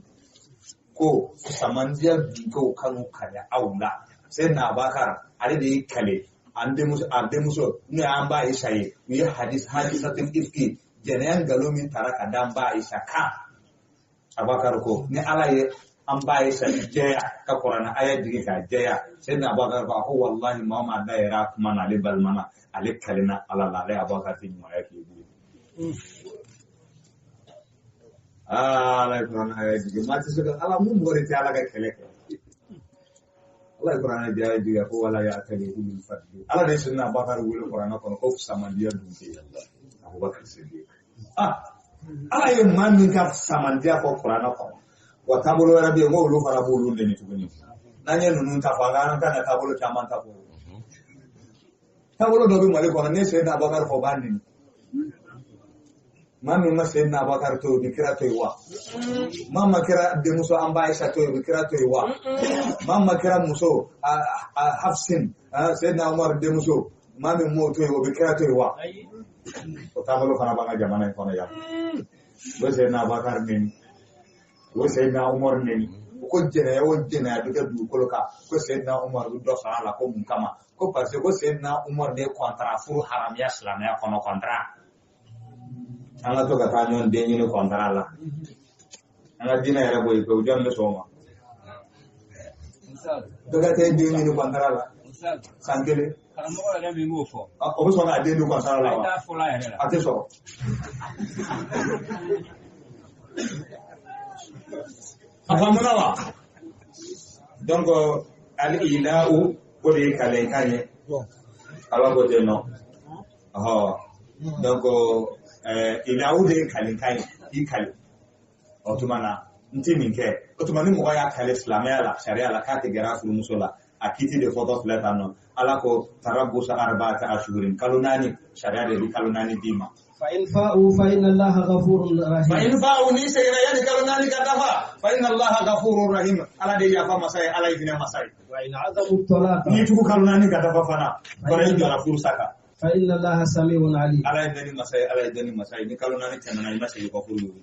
Speaker 2: ko samandiya binkaw kanu kale aw la sɛ n'a bakari ale de y'i kale a denmuso n'o y'an ba Aisha ye u ye hadisatul ifki jɛnɛya nkalon min tara ka da an ba Aisha kan Abakar ko ni ala ye an ba Aisha jɛya ka Qur'ana aya digi ka jɛya sai na Abakar ko wallahi ma ma da yara kuma na le balmana ale kalina ala la ale Abakar tin ma yake bi ala Qur'ana aya digi ma ta suka ala mun gore ta ala ga kale Allah Qur'ana jaya digi ko wala ya tali ulul fadli ala dai sunna Abakar wuri Qur'ana ko sama diyar dunke Abubakar Siddiq ala ye maa min ka samandiya fɔ Kuranɛ kɔnɔ wa taabolo wɛrɛ bɛ yen ko olu fana b'olu dɛmɛ tuguni n'an ye ninnu ta fɔ an ka na taabolo caman ta fɔ taabolo dɔ bɛ Mali kɔnɔ ne Seyidina Abubakar fɔ b'a nɛni maa min ma Seyidina Abubakar to yen o bɛ kira to yen wa maa ma kira denmuso an ba Aisha to yen o bɛ kira to yen wa maa ma kira muso Hafsin Seyidina Umar denmuso maa min m'o to yen o bɛ kira to yen wa o taabolo fana b'an ka jamana in kɔnɔ yan o Seyidina Abubakar nɛni o Seyidina Umar nɛni ko jɛnɛya o jɛnɛya bɛ kɛ dugukolo kan ko Seyidina Umar bɛ dɔ fara a la ko mun kama ko parce que ko Seyidina Umar de kɔntara furu haramiya silamɛya kɔnɔ kɔntara an ka to ka taa ɲɔgɔn den ɲini kɔntara la an ka diinɛ yɛrɛ bɔ yen pewu jɔn bɛ sɔn o ma bɛɛ ka taa den ɲini kɔntara la san kelen
Speaker 3: karamɔgɔ yɛrɛ min b'o fɔ
Speaker 2: o bɛ sɔn k'a den don kɔntara la wa a tɛ sɔrɔ a faamuna wa donc al-ila'u o de ye kalekan ye ala ko ten nɔ donc ila'u de ye kalekan ye i kale o tuma na n tɛ nin kɛ o tuma ni mɔgɔ y'a kale silamɛya la sariya la k'a tɛ gɛrɛ a furumuso la a kiti de fɔtɔ filɛ tan nɔ ala ko tarabusa arba'ata ashhurin kalo naani sariya de bɛ kalo naani d'i ma
Speaker 1: فإن فاءوا فإن الله غفور رحيم.
Speaker 2: فإن فاءوا ni seyra yani kalo naani ka dafa فإن الله غفور رحيم ala de yafa masa ye ala ye hinɛ masa ye
Speaker 1: وإن عزموا الطلاق
Speaker 2: ni tugu kalo naani ka dafa fana bara in jara furu saka
Speaker 1: فإن الله سميع عليم.
Speaker 2: ala ye dani masa ye ala ye dani masa ye ni kalo naani tɛmɛna i ma segin ka furu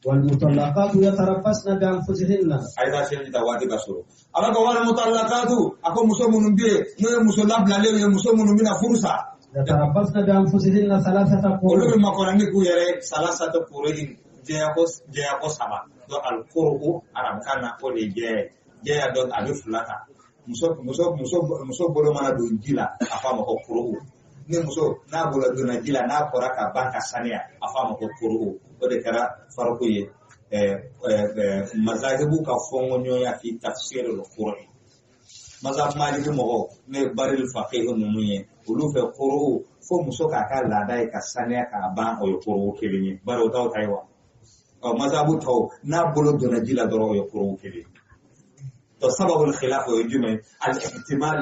Speaker 1: والمطلقات يتربصن بأنفسهن.
Speaker 2: ayda sey da waati ka sɔrɔ ala ko wal mutallaqatu ako muso minnu bɛ yen n'o ye muso labilalen ye muso minnu bɛna furu sa
Speaker 1: يتربصن بأنفسهن ثلاثة قروء.
Speaker 2: olu bɛ makɔrɔni k'u yɛrɛ salasata qur'in jɛya ko saba donc al qur'u arabukan na o de jɛya donc a bɛ fila ta muso bolo mana don ji la a fɔ a ma ko qur'u ni muso n'a bolo donna ji la n'a kɔra ka ban ka saniya a fɔ a ma ko qur'u o de kɛra fariko ye mazahibu ka fɔnkɔɲɔgɔnya fi tafsir al-qur'an mazhab maliki mɔgɔw ne baril faqih ninnu ye olu fɛ qur'u fo muso k'a ka laada ye ka saniya k'a ban o ye qur'u kelen ye bari o t'aw ta ye wa mazhabu tɔw n'a bolo donna ji la dɔrɔn o ye qur'u kelen to sababul khilaf o ye jumɛn al-ihtimal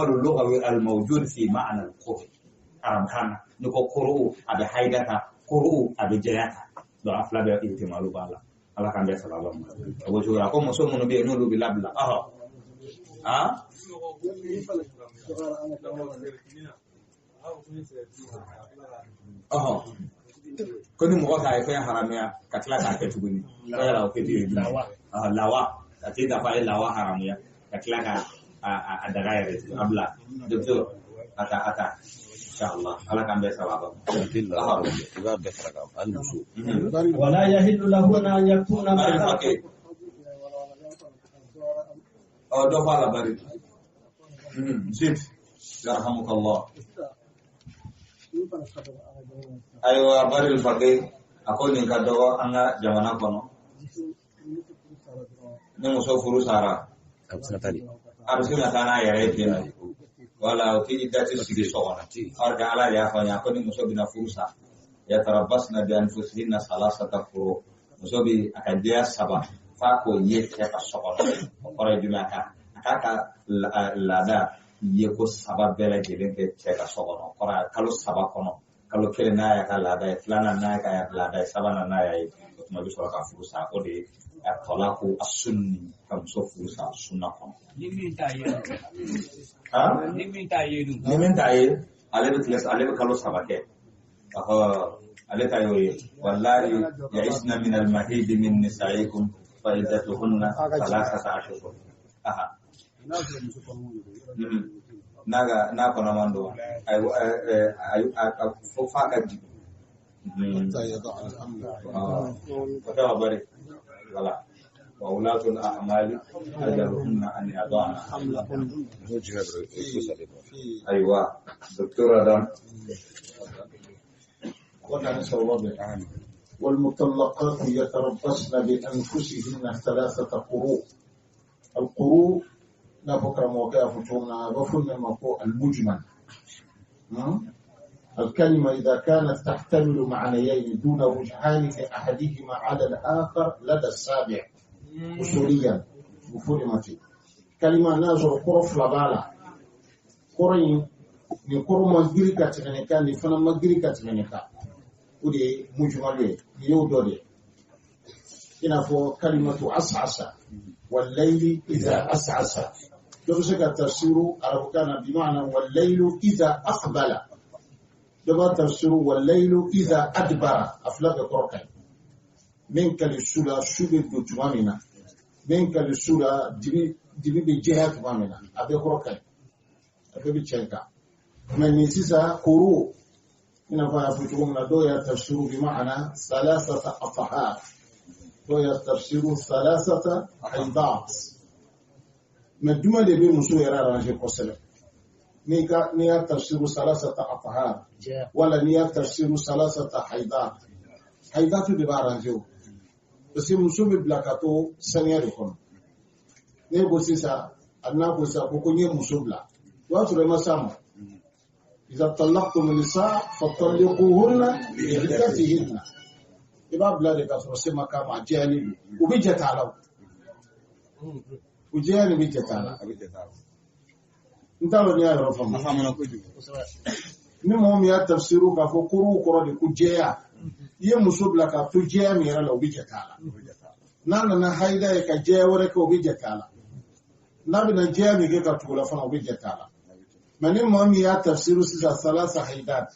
Speaker 2: al-lughawi al-mawjud fi ma'na al-qur'an aramkana ni ko qur'u a bɛ haidata qur'u a bɛ jɛyata donc a fila bɛ ihtimalu b'a la ala k'an bɛɛ sababa ma o cogo la ko muso minnu bɛ yen n'olu bɛ labila ko ni mɔgɔ k'a ye fɛn haramiya ka tila k'a kɛ tuguni o yɛrɛ o kɛ ten yen lawa ka t'i dafa ye lawa haramuya ka tila ka a daga yɛrɛ a bila docteur a ta inshallah ala kan be sababa
Speaker 6: Iba befraga andusu.
Speaker 1: ولا يحل لهن أن يكتمن ما خلق
Speaker 2: do fala bari zid yarhamukallah aywa bari al-faqih ako ni ka do anga jamana kono ni muso furu sara
Speaker 6: Absatali.
Speaker 2: arusnya sana yare dina wala uti idati sigi sogona arga ala ya fanya ko ni muso bina furusa ya tarabbasna bi anfusihinna salasata quru muso bi akadia saba fa ko yeke ka sogona ore jumaka akaka lada yeko saba bela jelen ke cheka sogona ora kalo saba kono kalo kele na ya ka lada flana na ya ka lada saba na ya kuma bi sura ka furusa ko de talaku as-sunni kam so furusa sunna kono
Speaker 3: Nimin tayo.
Speaker 2: Nimin tayo, alebe kalo sabake. Ale tayo wallahi ya'isna min al-mahid min nisa'ikum fa iddatuhunna thalathata ashhur. Naga na kono mando ay fo faka di. Kata bari wala. وأولاة الأعمال أجلهن أن يضعن حملهن. أيوة دكتور أدم.
Speaker 5: والمطلقات يتربصن بأنفسهن 3 قروء. القروء نفكر موقع فتونا وفن موقع المجمل. الكلمة إذا كانت تحتمل معنيين دون رجحان لأحدهما على الآخر لدى السابع أصوليا مفهومتي كلمة نازل قرف لبالا قرين نقر مجريكا تنكا نفنا مجريكا تنكا ودي مجملة يودوري هنا فو كلمة أسعس والليل إذا أسعس يفسك التفسير عرب كان بمعنى والليل إذا أقبل دبا تفسير والليل إذا أدبر أفلاك قرقين منك للسورة شبه بجمامنا منك للسورة دبي بجهة تمامنا أبي قرقين أبي بجهة من يسيسا قروء هنا فيفترون دوية تفسير بمعنى 3 أطهار دوية تفسير 3 حيضات من جمل يبي مسوء يرى رانجي قسلم نيا تفسير 3 أطهار ولا نيا تفسير 3 حيضات حيضات ببارانجو بس مسوء بلاكاتو سنيا ركون نيبو سيسا أنا بوسا بكوني مسوء بلا واتو ما سامو إذا طلقتم النساء فطلقوهن لعدتهن يبقى بلادك أسمى كما جاني وبيجت على وجاني بيجت على ntalo ni ayoro fama afamana kuju ni mo mi atafsiru ka fo kuru koro de kujeya ye musubla ka tujeya mi ra lo bijetala nana na haida ka jeya wore ko bijetala nabi na jeya mi ke ka tula fana bijetala mani mo mi atafsiru sisa 3 haidat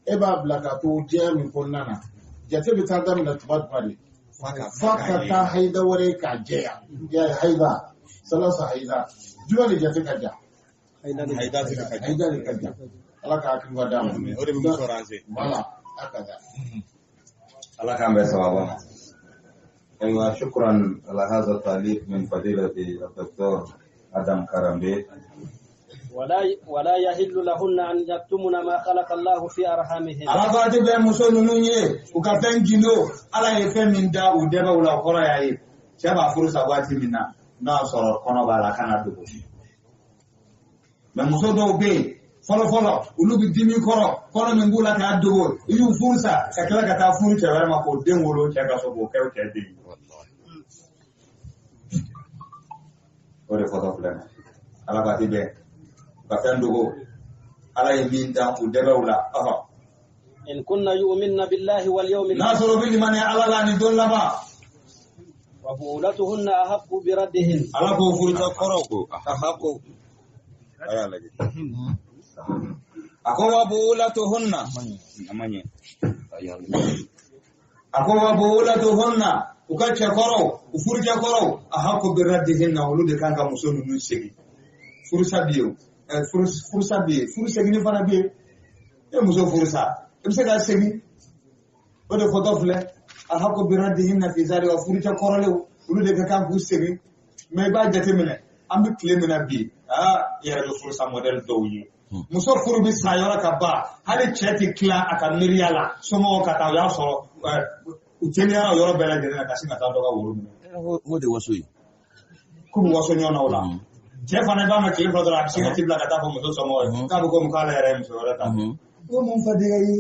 Speaker 5: e ba blaka to jeya mi konnana jate bi tada mi na tubat bari faka ta haida wore ka jeya ya haida 3 haidat juwa ni jate ka jeya haida zikajja alaka akinwa damu ore mu soranze wala akaza
Speaker 2: alaka ambaye sawa aywa shukran ala hadha talib min fadilati الدكتور Adam Karambe
Speaker 1: ولا يحل لهن أن يكتمن ما خلق الله في أرحامهن
Speaker 2: alaka de be muso nunye ukafengino ala yefe min da udeba ula kora yayi chaba furusa wati minna na soro kono bala kana dugo muso dɔw bɛ yen fɔlɔfɔlɔ olu bɛ dimi kɔrɔ kɔnɔ min b'u la k'a dogo i y'u furu sa ka tila ka taa furu cɛ wɛrɛ ma k'o den wolo cɛ ka so k'o kɛ o cɛ den o de fɔtɔ filɛ nin ala ka ti bɛn ka fɛn dogo ala ye min dan u dɛbɛw la
Speaker 1: إن كنا يؤمن بالله واليوم
Speaker 2: n'a sɔrɔ bi limaniya ala la ni don laban
Speaker 1: وبعولتهن أحق بردهن
Speaker 2: ala k'o furu cɛ kɔrɔ ko
Speaker 6: Ahako. Aya lagi.
Speaker 2: a ko wa buulatuhunna
Speaker 6: Namanya.
Speaker 2: a ko wa buulatuhunna u ka cɛ kɔrɔw u furu cɛ kɔrɔw ahaqqu biraddihinna olu de kan ka muso ninnu segin furusa bi yen furu segini fana bɛ yen e muso furu sa e bɛ se ka segin o de fɔtɔ filɛ alhaqu biraddihinna fi zalika furucɛ kɔrɔlenw olu de ka kan k'u segin mais i b'a jateminɛ an bɛ tile min na bi i yɛrɛ bɛ furu sa modèle dɔw ye muso furu bɛ sa yɔrɔ ka ban hali cɛ tɛ tila a ka miiriya la somɔgɔw ka taa o y'a sɔrɔ u teliyara yɔrɔ bɛɛ lajɛlen na ka sin ka taa dɔ ka woro minɛ
Speaker 6: o de waso ye
Speaker 2: k'u bɛ waso ɲɔgɔn na o la cɛ fana i b'a mɛn tile fila dɔrɔn a bɛ sin ka ci bila ka taa fɔ muso somɔgɔw ye k'a bɛ komi k'ale yɛrɛ ye muso wɛrɛ ta o ye mun fadenya ye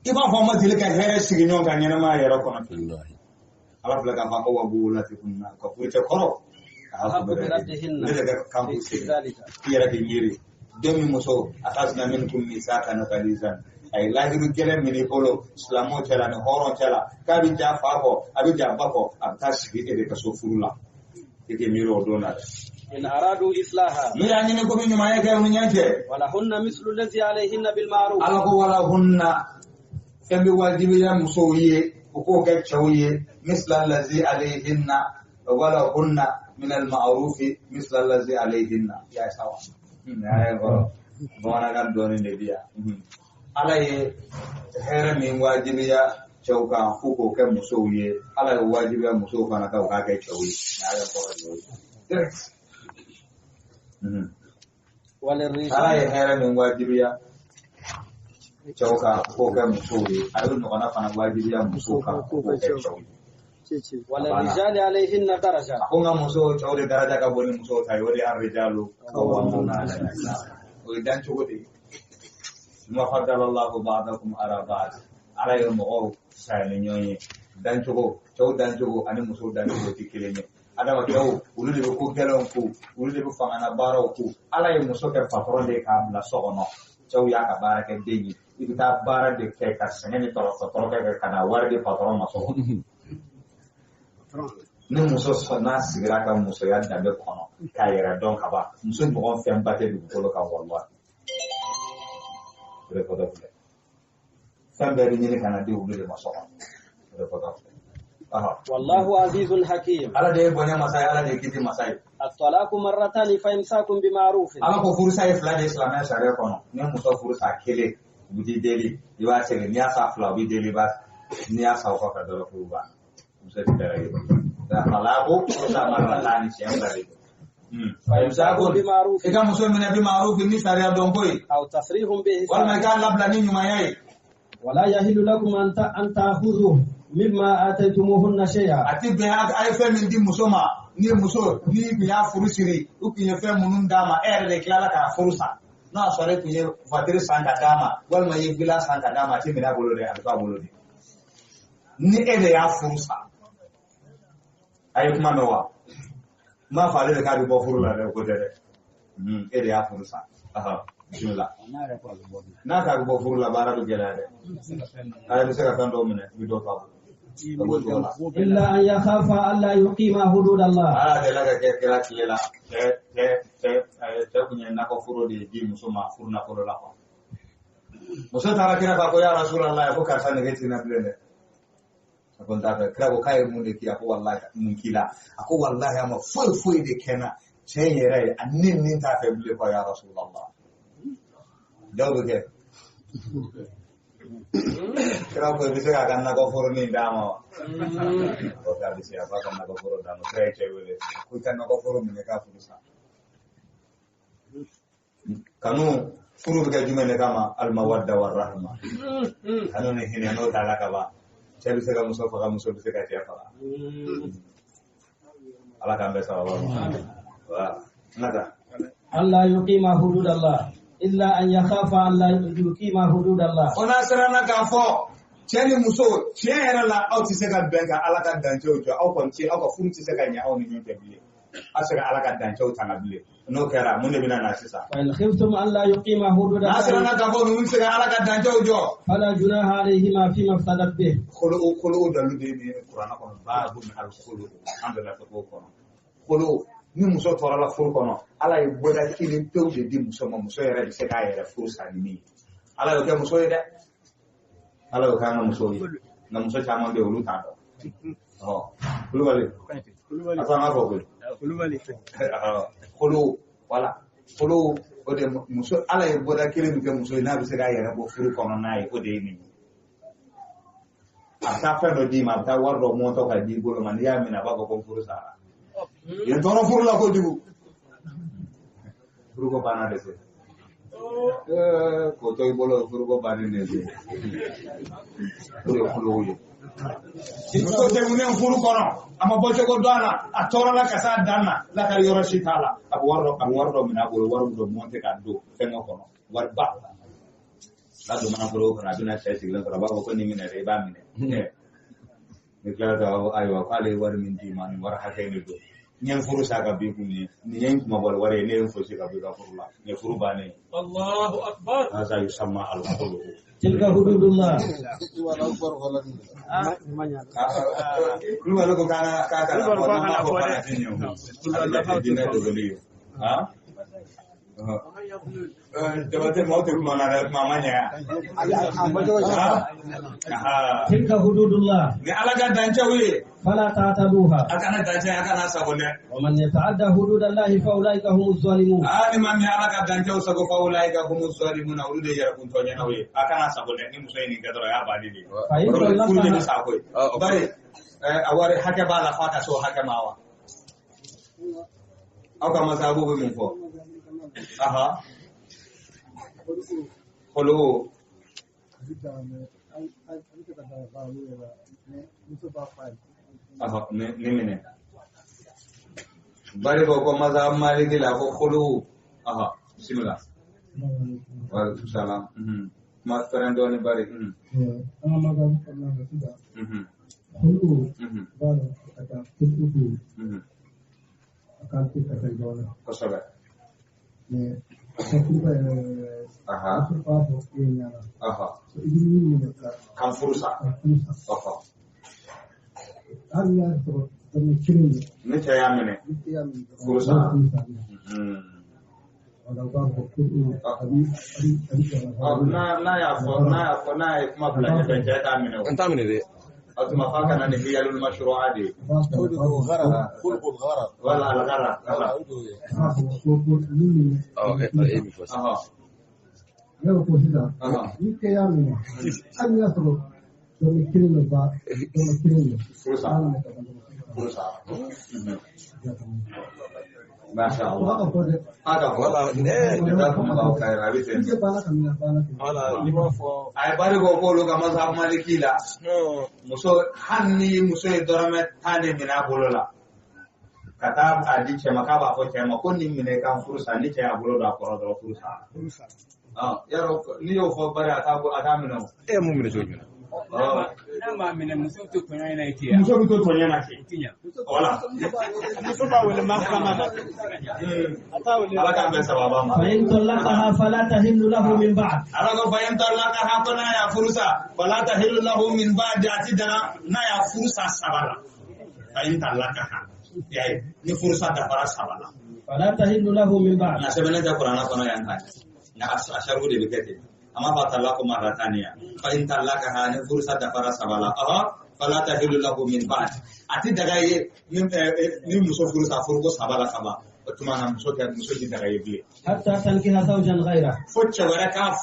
Speaker 2: i b'a fɔ an ma deli ka hɛrɛ sigi ɲɔgɔn kan ɲɛnɛmaya yɛrɛ kɔnɔ ala filɛ k'a fɔ aw ka b'o la ten kunna ka furucɛ kɔrɔ ne de ka kan k'u sigi i yɛrɛ de miiri den min muso akhazna minkum mithaqan ghalizan ay lahiru gɛlɛn min i bolo silamɛw cɛla ni hɔrɔn cɛla k'a bɛ ja fa kɔ a bɛ ja ba kɔ a bɛ taa sigi e de ka so furu la i tɛ miiri o don na dɛ
Speaker 1: in aradu islaha
Speaker 2: n'u y'a ɲini ko bɛ ɲumanya kɛ u ni ɲɔgɔn cɛ
Speaker 1: walahunna mislu allazi alayhinna bil ma'ruf
Speaker 2: ala ko walahunna fɛn bɛ wajibiya musow ye u k'o kɛ cɛw ye misla allazi alayhinna walahunna min al ma'ruf misla allazi alayhinna ya sawa bamanankan dɔɔnin de bi yan ala ye hɛrɛ min wajibiya cɛw kan fo k'o kɛ musow ye ala ye wajibiya musow fana kan u k'a kɛ cɛw ye ala ye hɛrɛ min wajibiya cɛw kan fo k'o kɛ musow ye ale bɛ ɲɔgɔnna fana wajibiya musow kan fo k'o kɛ cɛw ye
Speaker 1: وللرجال عليهن درجة.
Speaker 2: Aku nggak musuh cowok di daraja kabulin musuh saya di arrijalu qawwamuna 'ala an-nisa. Dan cukup deh. Semua fadalallahu ba'dakum ala ba'd. Ala yang mau saya nyonyi dan cukup cowok dan cukup ani musuh dan cukup dikilenya. Ada macam ulu di buku gelongku, ulu di buku fangana baroku. Ala yang musuh ke patron de kabla sono. Cowok ya kabara ke dingi. Itu tak bara de ke kasnya ni tolok ke kana war di patron masuk. Ni muso n'a sigira ka musoya danbe kɔnɔ k'a yɛrɛ dɔn ka ban muso ɲɔgɔn fɛn ba tɛ dugukolo kan wallahi o de fɔ dɔ filɛ fɛn bɛɛ bɛ ɲini ka na di olu de ma so kɔnɔ o de fɔ dɔ filɛ
Speaker 1: wallahu azizun hakim
Speaker 2: ala de ye bonya masa ye ala de ye kiti masa ye
Speaker 1: at-talaqu marratan fa imsakun bi ma'ruf
Speaker 2: ala ko furusa ye fila de silamɛya sariya kɔnɔ ni muso furusa kelen u bɛ deli i b'a segin n'i y'a sa fila u bɛ deli n'i y'a sa o kɔfɛ dɔ furu ba muso tɛ dɛrɛ ye Talaku sama ratan siang dari itu. Ika musuh mina bi ma'ruf ini syariat dongkoi.
Speaker 1: Atau tasrihum bi ihsan.
Speaker 2: Wal mereka lablani nyumayai.
Speaker 1: Wala yahilu lakum an ta'khudhu mimma ataytumuhunna shay'a.
Speaker 2: Ati be ay fe min di musoma ni muso ni bi ya furusiri u kinye fe munun dama de klala ka furusa. Na sore kunye fatiri sanga dama wal ma ye bila sanga dama ti mina bolo de alfa bolo de. Ni de ya furusa. Ayo kuma nawa ma fa da ka bi bo furu la ko de de ya furu sa bismillah na ka bi bo furu la bara do gela de ay bi se ka kan do mine bi do fa
Speaker 1: illa an yakhafa alla yuqima hudud Allah
Speaker 2: ala de la ka ke kira kilela te kunya na ko furu de di musoma furu na ko la ko musa tara kira ka ko ya rasulullah ko ka san ne tina blende Aku tak kira aku kaya mun de kira aku wallahi mun kila aku wallahi ama foi de kena chenye rai anin nin ta fe bile ko ya rasulullah dawo ke kira ko bisa kan na ko foro ni dama ko ka bisa apa kan na ko foro dama kaya cewele ku kan na ko foro ni ka furusa kanu furu ga jumene kama al mawadda war rahma kanu ne hinano talaka ba saya bisa kamu sofa kamu bisa kasih apa? Allah kan besar Allah. Wah, nada.
Speaker 1: Allah yuqima hudud Allah illa an yakhafa Allah yuqima hudud Allah.
Speaker 2: Ona serana kafo. Cheni muso, cheni la au tiseka benga Allah kan danjo jo au konci au ko furu tiseka nya au ni nyonte bile. Asira Allah kan danjo tanga bile. No kera mun bina na sisa.
Speaker 1: Fa in khiftum alla yuqima hudud Allah.
Speaker 2: Asira na kafo mun sega Allah kan danjo jo.
Speaker 1: Fala junaha alayhi ma fi mafsadat bih.
Speaker 2: Khulu dalu de ni Qur'an ko babu al khulu. Alhamdulillah ko ko. Khulu ni muso tora la furu kono. Ala ye boda kili pew de di muso mo muso yere se ka yere furu sani. Ala yo ke muso yede. Ala yo kana muso yi. Na muso chama de ulu ta do. Oh. Khulu wale. Apa ngako ko? Khulu wale. Khulu wala. folo o de muso ala ye boda kelen ke muso na bi se ga yere bo furu kono nay o de ni ata fa no di ma ta wardo mo to ka di bolo man ya mina ba ko furu sara ye toro furu la ko dibu furu ko bana de se ko to bolo furu ko bana ne se furu yo muso te munen furu kono ama bo ko dana a tora la kasa danna la kar yoro shitala abu wardo mina bolo wardo mo te ka do fengo kono war ba la do mana furu kono aduna sai sigla ko ba ko ni mina re ba mine ni kala da ayo kale war min di man war ha kay do ñen furu saka bi kuni ni ñen kuma bol ware ne furu saka bi ka furu la ne furu bane Allahu akbar hada yusamma al-hudud
Speaker 1: tilka hududullah
Speaker 5: wala akbar wala
Speaker 2: lu wala ko kana na ko kana tinyo dina do goliyo ha Debate mau tu mana mamanya.
Speaker 1: Tilka hududullah.
Speaker 2: Ni alaga dancawi.
Speaker 1: Fala ta'taduha.
Speaker 2: Akana dancawi akana sabone.
Speaker 1: Wa man yata'adda hududallahi fa ulaika humuz zalimun.
Speaker 2: Ni man ni alaga dancawi sago fa ulaika humuz zalimun urude yara kun tonya nawe. Akana sabone ni musai ni kadro ya badi ni. Kuru ni sakoi. Bari aware hake bala fata so hake mawa. Aka masabu mun fo. Aha. Hello. Aha, ne. Bari ko mazhab Maliki la ko khulu. Aha, bismillah. Wa alaikum salam. Mas terando ni bari.
Speaker 8: Mazhab Allah sudah. Khulu. Baru kata khulu. Akan kita terjawab.
Speaker 2: Kosoba.
Speaker 8: Ne.
Speaker 2: Aha. Aha. Kan furusa. Aha. Ni caya mene. Furusa. Na ya kuma bulanya benjaya ta mene.
Speaker 6: Entah mene deh.
Speaker 2: Atau mafaka na ni hiyalul mashru'ati. Wala al-gharar. Aha.
Speaker 8: Yau ko shida. Ni ke ya mina. An ya so to mi kirin ba. To mi kirin.
Speaker 2: Furusa. Masya Allah. Ada
Speaker 6: Wala
Speaker 2: jazakumullahu khairan.
Speaker 8: Ni bana kamina bana.
Speaker 6: wala lima fo.
Speaker 2: Ay bari ko ko lu ga mazhab Maliki la. Muso hanni muso e dorame tane mina bolola. Kata adi ce makaba ko ce makonni mine kan furusa ni ce abulo da ko da furusa. Yaro ni yo fo bari ata mina.
Speaker 6: Mu mene jojo.
Speaker 3: Nama mine muso to tonya ina ikiya.
Speaker 2: Muso to tonya na ke. Wala.
Speaker 7: Muso ba wala mahkama na.
Speaker 2: Ala ka be sababa ma.
Speaker 1: Fa in talaqaha fala tahillu lahu min ba'd.
Speaker 2: Ala ko fa in talaqaha kana ya furusa fala tahillu lahu min ba'd atidana na ya furusa sabala. Fa in talaqaha. Yai ni furusa da fara sabala.
Speaker 1: Fala tahillu lahu min ba'd.
Speaker 2: Na sebenarnya Qur'an kono yang kan. Na asharu de bikete. Amma ba talaqu marataniya. Fa in talaqaha ni furusa da fara sabala. Fala tahillu lahu min ba'd. Ati daga ye ni muso furusa furuko sabala kaba. Tumana muso ki daga ye bi.
Speaker 1: Hatta tankiha zawjan ghayra.
Speaker 2: Focce waraka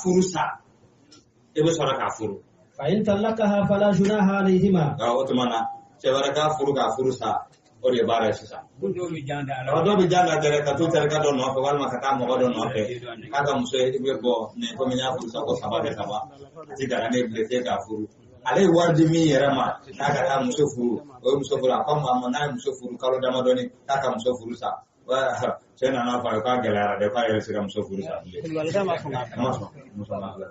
Speaker 2: furusa. Ebe sora ka furu.
Speaker 1: Fa in talaqaha fala junaha alayhima.
Speaker 2: Ga tumana ce waraka furusa. Ore bara sisa.
Speaker 3: Kundo mi janda ala.
Speaker 2: Odo bi janda tere ka tu tere ka do no ko walma ka ta mo do no pe. Kaga muso e be go ne ko minya furusa ko sababe saba. Ti daga ne blete ka furu. Ale wardi mi yerama kaga ta muso furu. O muso furu akon ma na muso furu kalo dama doni ka muso furu sa. Wa sai na na fa ka gelara de fa yele sira muso furu sa.
Speaker 7: Walda ma funga.
Speaker 2: Muso na ala.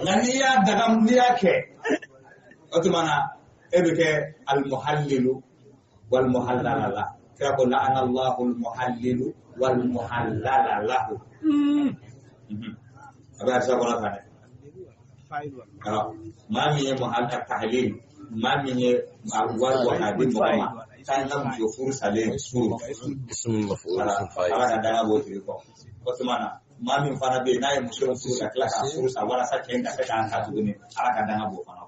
Speaker 2: Naniya daga niya ke. Otumana ebike al-muhallilu wal muhallala la kira ko la'ana Allahu al-muhallilu wal muhallala lahu aba sa ko na mami ye muhallal tahlil mami ye awwal wa hadin muhammad kan nam yo fursale furu
Speaker 6: Ismul maf'ul fa'il.
Speaker 2: ala da bo ti ko mana mami fana be nay muso furu da klaka furu sa wala sa kenga sa kan ka tuguni ala ka da bo fana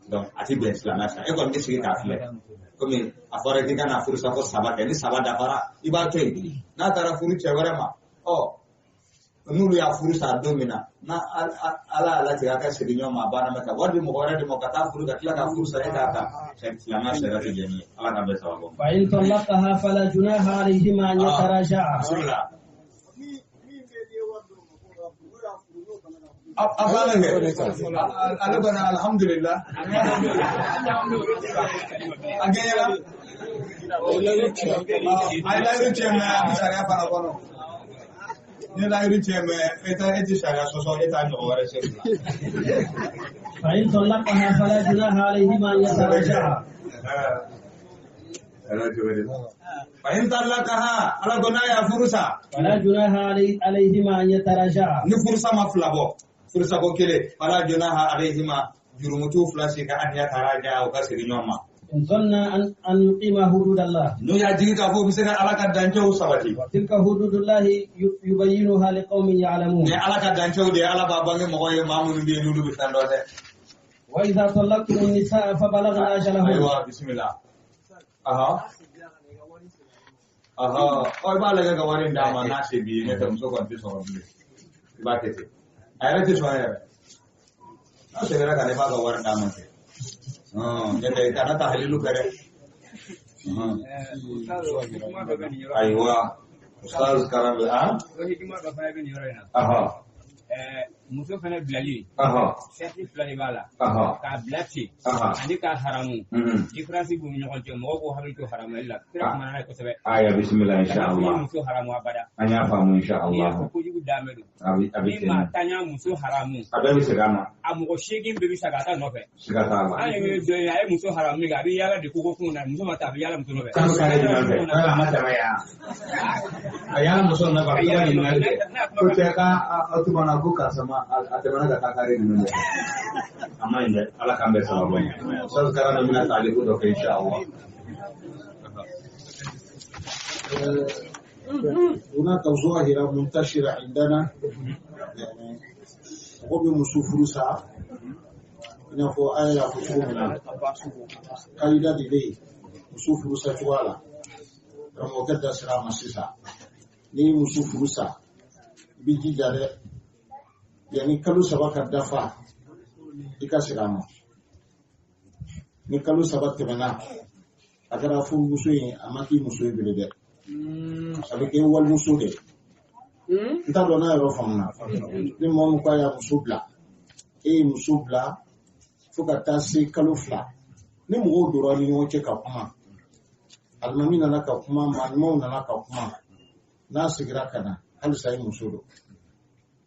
Speaker 2: donc ati be islama sa e ko mi sigi ka fle comme afore ki kana furu sa ko sabake ni sabada fara iba to na tara furu che warama nulu ya furu sa domina na ala tika ka sigi nyoma bana maka wadi mo wala de mo kata furu ka kila ka furu sa eda ka islama sera jeni ala ka be sawabo
Speaker 1: fa in talaqaha fala junaha alayhima an yataraja'a
Speaker 2: bismillah abana ne ala bana alhamdulillah agaya ay la ruche ma sara para bono ni la ruche ma eta sara so eta no wala se
Speaker 1: fa in talaqaha fala junaha alayhima an yataraja'a
Speaker 2: ala jore fa in talaqaha ala gona ya furusa
Speaker 1: fala junaha alayhima an yataraja'a
Speaker 2: ni furusa ma flabo furusa ko kele fala junaha alayhima jurumutu flasi ka an yataraja o kasiri nyoma
Speaker 1: in zanna an yuqima hududallah
Speaker 2: no ya jigi ka fo bisega alaka dancho sabati
Speaker 1: tilka hududullah yubayyinuha liqaumin ya'lamun
Speaker 2: ne alaka dancho de ala babange mo ye mamun de lulu bitando de
Speaker 1: wa idha talaqtum an-nisaa fa balagna ajalahum
Speaker 2: aywa bismillah aha oy ba laga ga warin dama na se bi ne tam so kon ti so bi ba tete ayra ti so ayra na se ra ka ne ba ga warin dama te jadi karena tahlilu kare aywa ustaz sekarang
Speaker 3: hikmah bapak ibn yorena muso fana bilali seti filani bala ka blati ani ka haramu difference bu ñu xonte mo ko xamul ko haramu illa kira mana ko sebe
Speaker 2: aya bismillah insyaallah
Speaker 3: muso haramu abada
Speaker 2: anya famu insyaallah
Speaker 3: ko jigu damedu
Speaker 2: abi
Speaker 3: ma tanya muso haramu
Speaker 2: ada bisagana
Speaker 3: amu ko shegin be bisagata no fe
Speaker 2: sigata ba
Speaker 3: ay do ya muso haramu ga bi yala de ko ko kuna muso mata bi yala muso no fe
Speaker 2: kan kare di nanti ala mata ya ayala muso na ba ya ni nanti ko te ka atu mana ko ka sama atemana ka kare ni nanti amma inde ala kambe sababu so sekarang namina talibu do insyaallah
Speaker 5: هناك ظاهرة منتشرة عندنا يعني قبل مسافر ساعة نفو آية فتومنا قايدة دي مسافر ساعة والا كما وكذا سرا مسيسا ني مسافر ساعة بيجي جاري يعني كلو سبا كدفع ديكا سرا ni kalo sabat tebena agara fu musuyi amaki musuyi bilede avec un wal musude nta dona yoro famna ni mom ko ya musubla musubla fuka tasi kalo fla ni mo doro ni no che ka kuma almami na ka kuma manmo na ka kuma na sigira kana hal sai musudo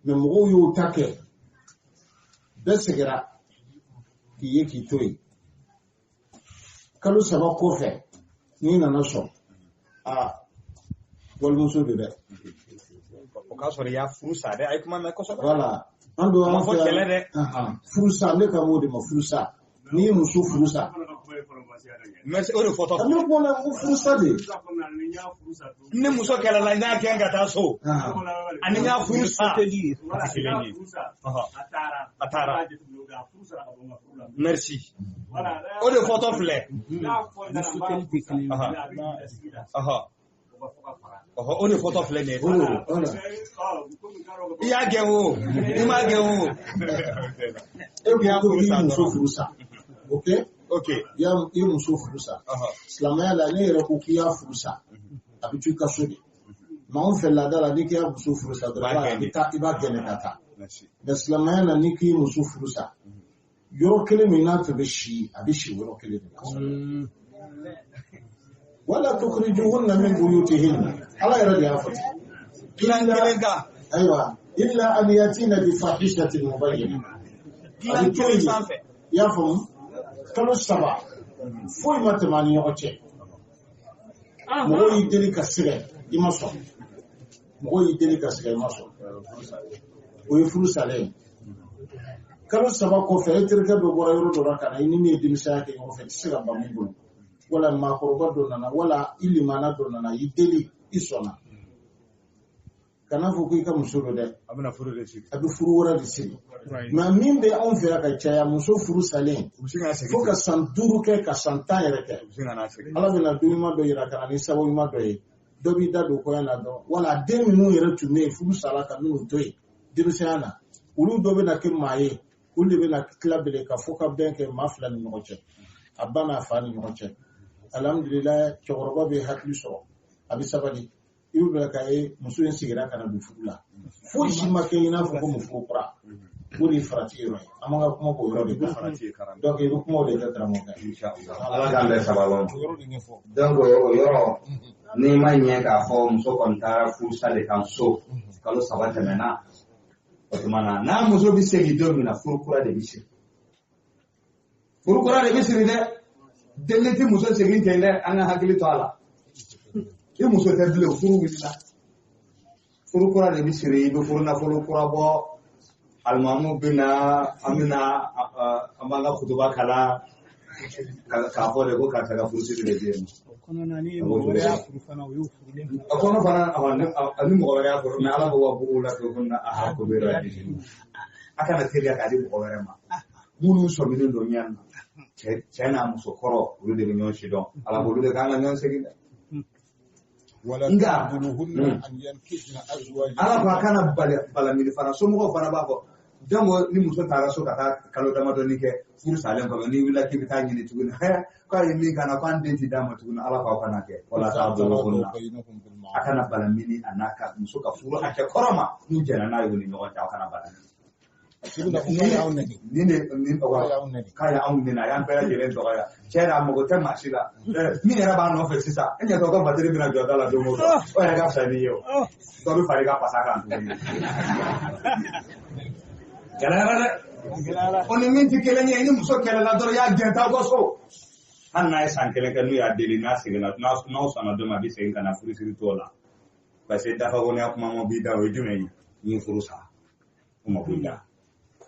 Speaker 5: me mo yo take da sigira ki yeki toyi kalo saba kofe ni na so walmuso de dɛ
Speaker 6: o ka sɔrɔ ya furusa dɛ ay kuma mɛ kosɛbɛ
Speaker 5: voilà an do an
Speaker 6: fɔ kɛlɛ dɛ
Speaker 5: furusa ne ka mo de ma furusa ni muso furusa
Speaker 6: mais o de fɔtɔ
Speaker 5: an ko na ko furusa de
Speaker 6: ni muso kɛlɛ la n'a kɛ ka taa so ani ɲa furusa a taara merci o de fɔtɔ filɛ o de fɔtɔ filɛ nin ye i y'a gɛn o i m'a gɛn o
Speaker 5: e ko ya ko ni muso furusa
Speaker 6: ok
Speaker 5: ya i muso furusa silamɛya la ne yɛrɛ ko k'i y'a furusa a bɛ tu ka so de maa anw fɛ laada la ni k'i y'a muso furusa dɔrɔn i b'a gɛnɛ ka taa mais silamɛya la ni k'i muso furusa yɔrɔ kelen min n'a tɛ bɛ si a bɛ si yɔrɔ kelen de la wala tukhrijuhunna min buyutihinna ala yara ya fati
Speaker 6: kilan ka
Speaker 5: aywa illa an yatina bi fahishatin mubayyinah
Speaker 6: kilan kelen sanfɛ
Speaker 5: ya fam kalo saba foyi ma tɛmɛ ni ɲɔgɔn cɛ mɔgɔ y'i deli ka sɛgɛ i ma sɔn mɔgɔ y'i deli ka sɛgɛ i ma sɔn o ye furu salen kalo saba kɔfɛ e terikɛ dɔ bɔra yɔrɔ dɔ la ka na i ni min ye denmisɛnya kɛ ɲɔgɔn fɛ i tɛ se ka ban min bolo wala maakɔrɔba dɔ nana wala i limana dɔ nana i deli i sɔnna kana fɔ ko I ka muso don dɛ
Speaker 6: a bɛna furu de sigi
Speaker 5: a bɛ furu wɛrɛ de sigi nka min bɛ anw fɛ yan ka caya muso furu salen fo ka san 5 kɛ ka san 10 yɛrɛ kɛ Ala bɛna don ɲuman dɔ yira ka na ni sababu ɲuman dɔ ye dɔ b'i da don kɔɲɔ na dɔn wala den minnu yɛrɛ tun bɛ yen furu sala ka minnu to yen denmisɛnya na olu dɔ bɛna kɛ maa ye olu de bɛna tila bele ka fɔ ka bɛn kɛ maa 2 ni ɲɔgɔn cɛ a ba n'a fa ni ɲɔgɔn cɛ alhamdulilayi cɛkɔrɔba bɛ hakili sɔrɔ a bɛ sabali I bɛ ka ye muso in sigira ka na don furu la foyi si ma kɛ I n'a fɔ ko muso kura o de ye farati yɔrɔ ye an ka kuma k'o yɔrɔ de kan donc I bɛ kuma o de kɛ karamɔgɔ
Speaker 2: Ala k'an bɛɛ sababa donc o yɔrɔ n'i ma ɲɛ k'a fɔ muso kɔni taara furusa de kan so kalo 3 tɛmɛna o tuma na n'a muso bɛ segin don min na furu kura de bɛ siri furu kura de bɛ siri dɛ deli tɛ muso segin ten dɛ an ka hakili to a la I muso tɛ bilen furu wulila furu kura de bɛ siri I bɛ furu nafolo kura bɔ alimamu bɛ na an bɛna an b'an ka kutuba kalan k'a fɔ de ko karisa ka furu siri de bɛ yen a kɔnɔ fana ni mɔgɔ wɛrɛ y'a furu mais Ala ko wa bugu la ko na a ko bɛ yɔrɔ a kana teliya k'a di mɔgɔ wɛrɛ ma minnu sɔminnen don ɲɛ na cɛ n'a muso kɔrɔ olu de bɛ ɲɔgɔn si dɔn Ala ko olu de kan ka ɲɔgɔn segin dɛ nka Ala ko a kana balamini fana somɔgɔw fana b'a fɔ donc ni muso taara so ka taa kalo damadɔni kɛ furu salen kɔfɛ n'i wulila k'i bɛ taa ɲini tuguni k'a ye min kana k'an den ti d'a ma tuguni Ala k'aw kana kɛ wala k'a bolo ko na a kana balamini a n'a ka muso ka furu a cɛ kɔrɔ ma n'u jɛnna n'a ye u ni ɲɔgɔn cɛ aw kana balamini k'a y'anw nɛni a y'an bɛɛ lajɛlen dɔgɔya cɛ a mago tɛ maa si la min yɛrɛ b'a nɔfɛ sisan e ɲɛ tɔ ka batiri bɛna jɔ da la don o don o yɛrɛ ka fisa n'i ye o dɔ bɛ fara I ka pasa kan tuguni gɛlɛyara dɛ o ni min tɛ kelen ye ni muso kɛlɛla dɔrɔn i y'a gɛn taa bɔ so hali n'a ye san 1 kɛ n'u y'a deli n'a seginna n'aw sɔnna don min a bɛ segin ka na furusiri t'o la parce que dafa kɔnɔya kuma ma b'i da o ye jumɛn ye ni furu sa o ma b'i da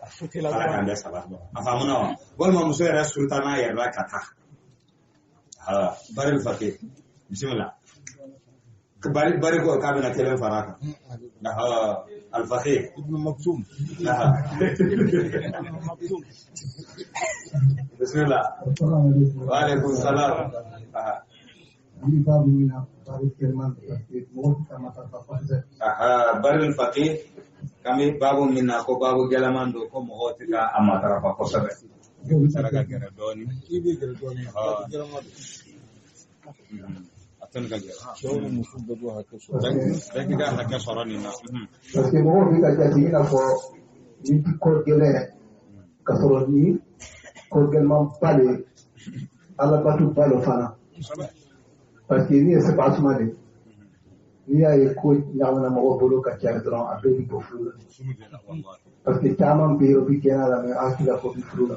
Speaker 2: Ala k'an bɛɛ sabati a faamuna wa walima muso yɛrɛ suruta n'a yɛrɛ la ka taa bari fake bisimila bari ko k'a bɛna kelen fara kan alfake ibn maktum bisimila wa alaikum salam bari fake kami babu min na ko babu galaman do ko mɔgɔw tɛ ka a matarafa kosɛbɛ saraka gɛrɛ dɔɔni a tɛni ka gɛrɛ bɛɛ k'i ka hakɛ sɔrɔ nin na
Speaker 8: parce que mɔgɔw bɛ ka jate i n'a fɔ ni ti kɔɔri gɛlɛn ka sɔrɔ ni kɔɔri gɛlɛman ba de alabato ba lo fana parce que ni ye sɛbɛn asuma de n'i y'a ye ko ɲamana mɔgɔ bolo ka ca dɔrɔn a bɛɛ bɛ bɔ furu la parce que caman bɛ yen o bɛ kɛnɛ la mais an tɛ ka fɔ bi furu la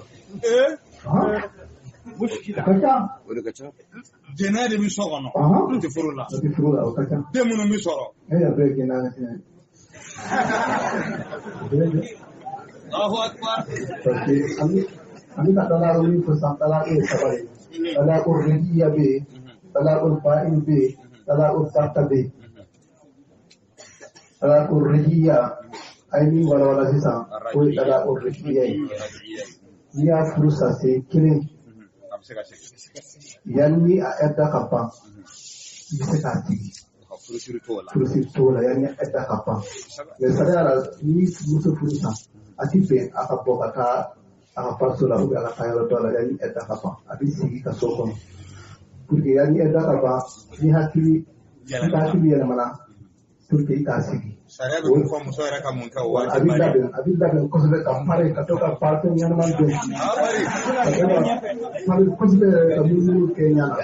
Speaker 6: o ka ca jɛnɛ de bɛ so kɔnɔ o tɛ furu la
Speaker 8: o ka ca
Speaker 6: den minnu bɛ sɔrɔ
Speaker 8: e yɛrɛ bɛ kɛnɛ la sisan parce que an bɛ ka talako min fɔ sisan talako ye 3 ye talako rijiya bɛ yen talako ba'in bɛ yen talako sarta bɛ yen talako rijiya a ye min walawala sisan o ye talako rijiya ye n'i y'a furu sa se 1 yanni a ɛda ka ban i bɛ se k'a tigi furusiri t'o la yanni a ɛda ka ban mais sariya la ni muso furu sa a ti bɛn a ka bɔ ka taa a ka faso la ou bien a ka taa yɔrɔ dɔ la yanni ɛda ka ban a bɛ sigi ka so kɔnɔ pour que yanni ɛda ka ban ni hakili yɛlɛmana pour que i k'a sigi
Speaker 2: sariya bɛ mun fɔ muso yɛrɛ ka mun kɛ o waati
Speaker 8: a bɛ labɛn kosɛbɛ ka pare ka to ka parfum ɲɛnama don pare kosɛbɛ yɛrɛ ka munumunu kɛ ɲana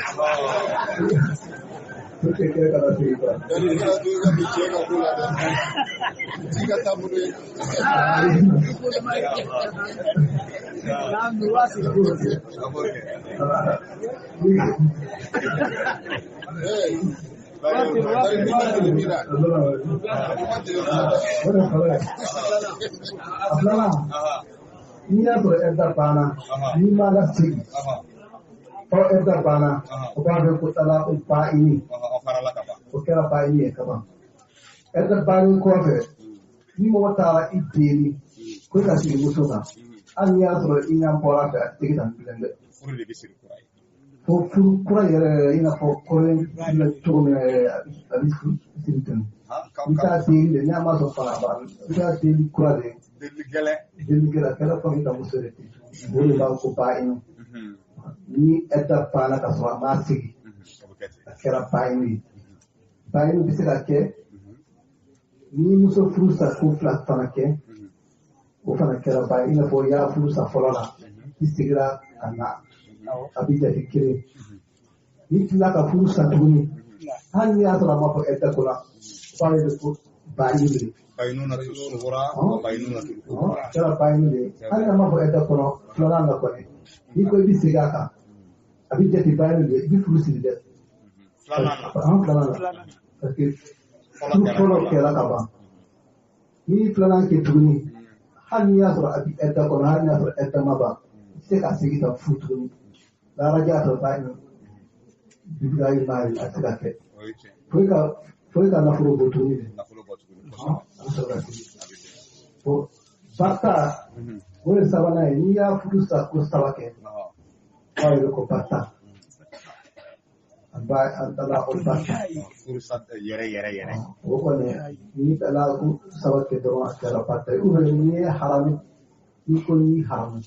Speaker 8: pour que kɛ kana sigi quoi n'i y'a sɔrɔ ɛda banna n'i ma la sigi ɔ ɛda banna o b'a dɔn ko talako ba'ini o kɛra ba'ini ye kaban ɛda bani kɔfɛ ni mɔgɔ taara i deli ko ka sigi muso kan hali n'i y'a sɔrɔ i ɲɛ bɔra fɛ a tɛ taa bilen dɛ fo furu kura yɛrɛ i n'a fɔ kɔrɔlen filɛ cogo min a bɛ siri ten i t'a deli de n'a ma sɔn fana a banna i t'a deli kura de deli gɛlɛ kɛra fɔ i ka muso de o de b'a ko ba in ni ɛda banna ka sɔrɔ a m'a sigi a kɛra ba in ye ba in bɛ se ka kɛ ni muso furu sa ko fila fana kɛ o fana kɛra ba in i n'a fɔ i y'a furu sa fɔlɔ la i sigira ka na a bɛ jate kelen ni tila ka furu sa tuguni hali n'i y'a sɔrɔ a ma fɔ ɛda ko la ba in bɛ ko ba in de kɛra ba in de hali n'a ma fɔ ɛda kɔnɔ filanan na kɔni n'i ko i bɛ segin a kan a bɛ jate ba in de i bɛ furu siri dɛ filanan na parce que furu fɔlɔ kɛra ka ban ni filanan kɛ tuguni hali n'i y'a sɔrɔ a bɛ ɛda kɔnɔ hali n'i y'a sɔrɔ ɛda ma ban i tɛ se ka segin ka furu tuguni laraja y'a sɔrɔ ba in bibiya yi maa yi a tɛ ka kɛ fo i ka nafolo bɔ tuguni de bata o de sabanan ye n'i y'a furu sa ko saba kɛ k'a yɛrɛ ko bata an taara o bata o kɔni n'i taara ko saba kɛ dɔrɔn a kɛra bata ye n'i ye haramu n'i ko n'i haramu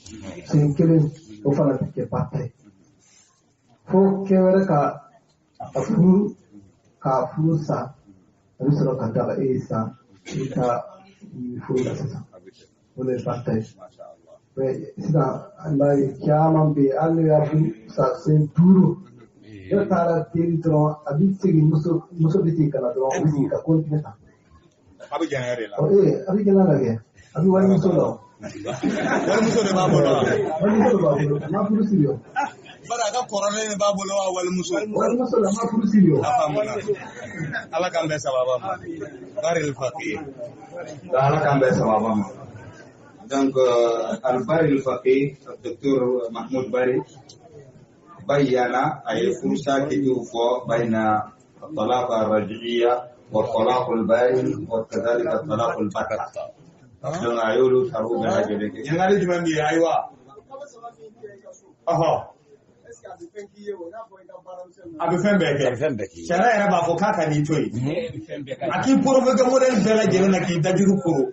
Speaker 8: sen kelen o fana bɛ kɛ bata ye fo kɛ wɛrɛ ka furu sa a bɛ sɔrɔ ka daga e ye san i ka furu la sisan o de ye bata ye sisan an b'a ye caman bɛ yen hali n'u y'a furu sa sen 5 ne taara teri dɔrɔn a bɛ segin muso bɛ segin ka na dɔrɔn a bɛ segin ka continue ta a bɛ jɛn yɛrɛ la a bɛ jɛn lajɛ a bɛ walimuso la walimuso de b'a bolo walimuso b'a bolo n'a furu siri o
Speaker 6: bari a ka kɔrɔlen de b'a bolo wa walimuso
Speaker 8: la n'a furu siri o
Speaker 6: ala k'an bɛɛ sababa ma bari faqih
Speaker 2: ala k'an bɛɛ sababa ma donc al-bari al-faqih docteur Mahmoud Bari bayyana ay fursa kitu fo bayna talaq ar-raj'iyya wa talaq al-bayn wa kadhalika talaq al-batta donc ayolu taru na jele ke
Speaker 6: ngari jumɛn bi aywa aha a bɛ fɛn bɛɛ kɛ sariya yɛrɛ b'a fɔ k'a ka n'i to yen a k'i porofe kɛ modèle bɛɛ lajɛlen na k'i dajiru koro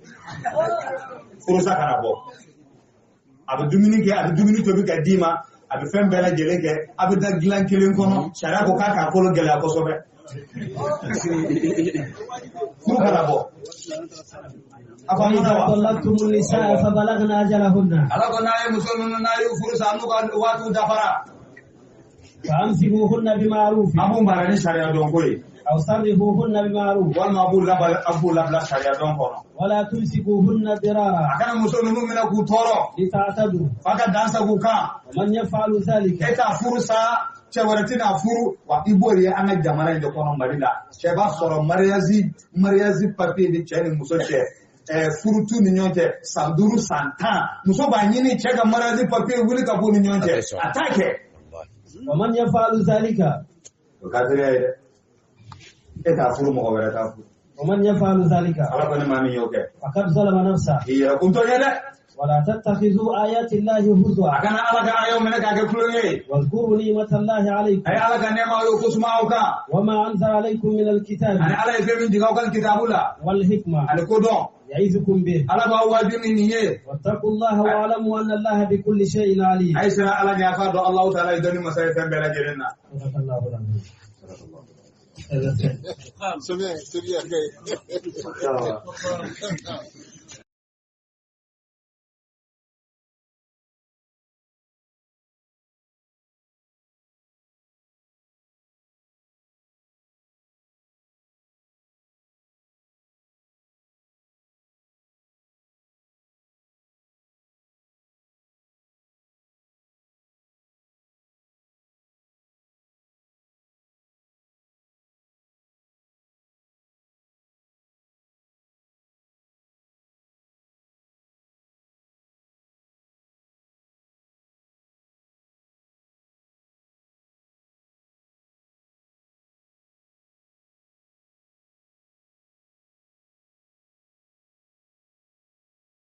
Speaker 6: furusa kana bɔ a bɛ dumuni kɛ a bɛ dumuni tobi ka d'i ma a bɛ fɛn bɛɛ lajɛlen kɛ a bɛ da dilan kelen kɔnɔ sariya ko k'a k'a kolo gɛlɛya kosɛbɛ furu kana bɔ
Speaker 1: وإذا طلقتم النساء فبلغن أجلهن فأمسكوهن بمعروف أو سرحوهن بمعروف ولا تمسكوهن ضرارا لتعتدوا ومن يفعل ذلك
Speaker 6: cɛ wɛrɛ tɛna furu wa i b'o ye an ka jamana in de kɔnɔ Mali la cɛ b'a sɔrɔ mariage papier ni cɛ ni muso cɛ furu t'u ni ɲɔgɔn cɛ san 5 san 10 muso b'a ɲini cɛ ka mariage papier wuli ka bɔ ni ɲɔgɔn cɛ a t'a kɛ
Speaker 1: ومن يفعل ذلك
Speaker 2: o ka teriya ye dɛ e t'a furu mɔgɔ wɛrɛ t'a furu
Speaker 1: ومن يفعل ذلك
Speaker 2: ala ko ni maa min y'o kɛ
Speaker 1: فقد ظلم نفسه
Speaker 2: i yɛrɛ kuntɔ ye dɛ
Speaker 1: ولا تتخذوا آيات الله هزوا
Speaker 6: a kana ala ka ayo minɛ k'a kɛ kulonkɛ ye
Speaker 1: واذكروا نعمة الله عليكم
Speaker 6: a ye ala ka nɛɛma y'o ko suma aw kan
Speaker 1: وما أنزل عليكم من الكتاب
Speaker 6: ani ala ye fɛn min jigin aw kan kitabu la
Speaker 1: والحكمة
Speaker 6: ani ko dɔn
Speaker 1: يعظكم به
Speaker 6: ala b'aw wajibi ni nin ye
Speaker 1: واتقوا الله واعلموا أن الله بكل شيء عليم
Speaker 6: a ye sera ala ɲɛ a k'a dɔn Alahu taala ye dɔnni masa ye fɛn bɛɛ lajɛlen na
Speaker 1: صدق الله العظيم
Speaker 5: C'est bien,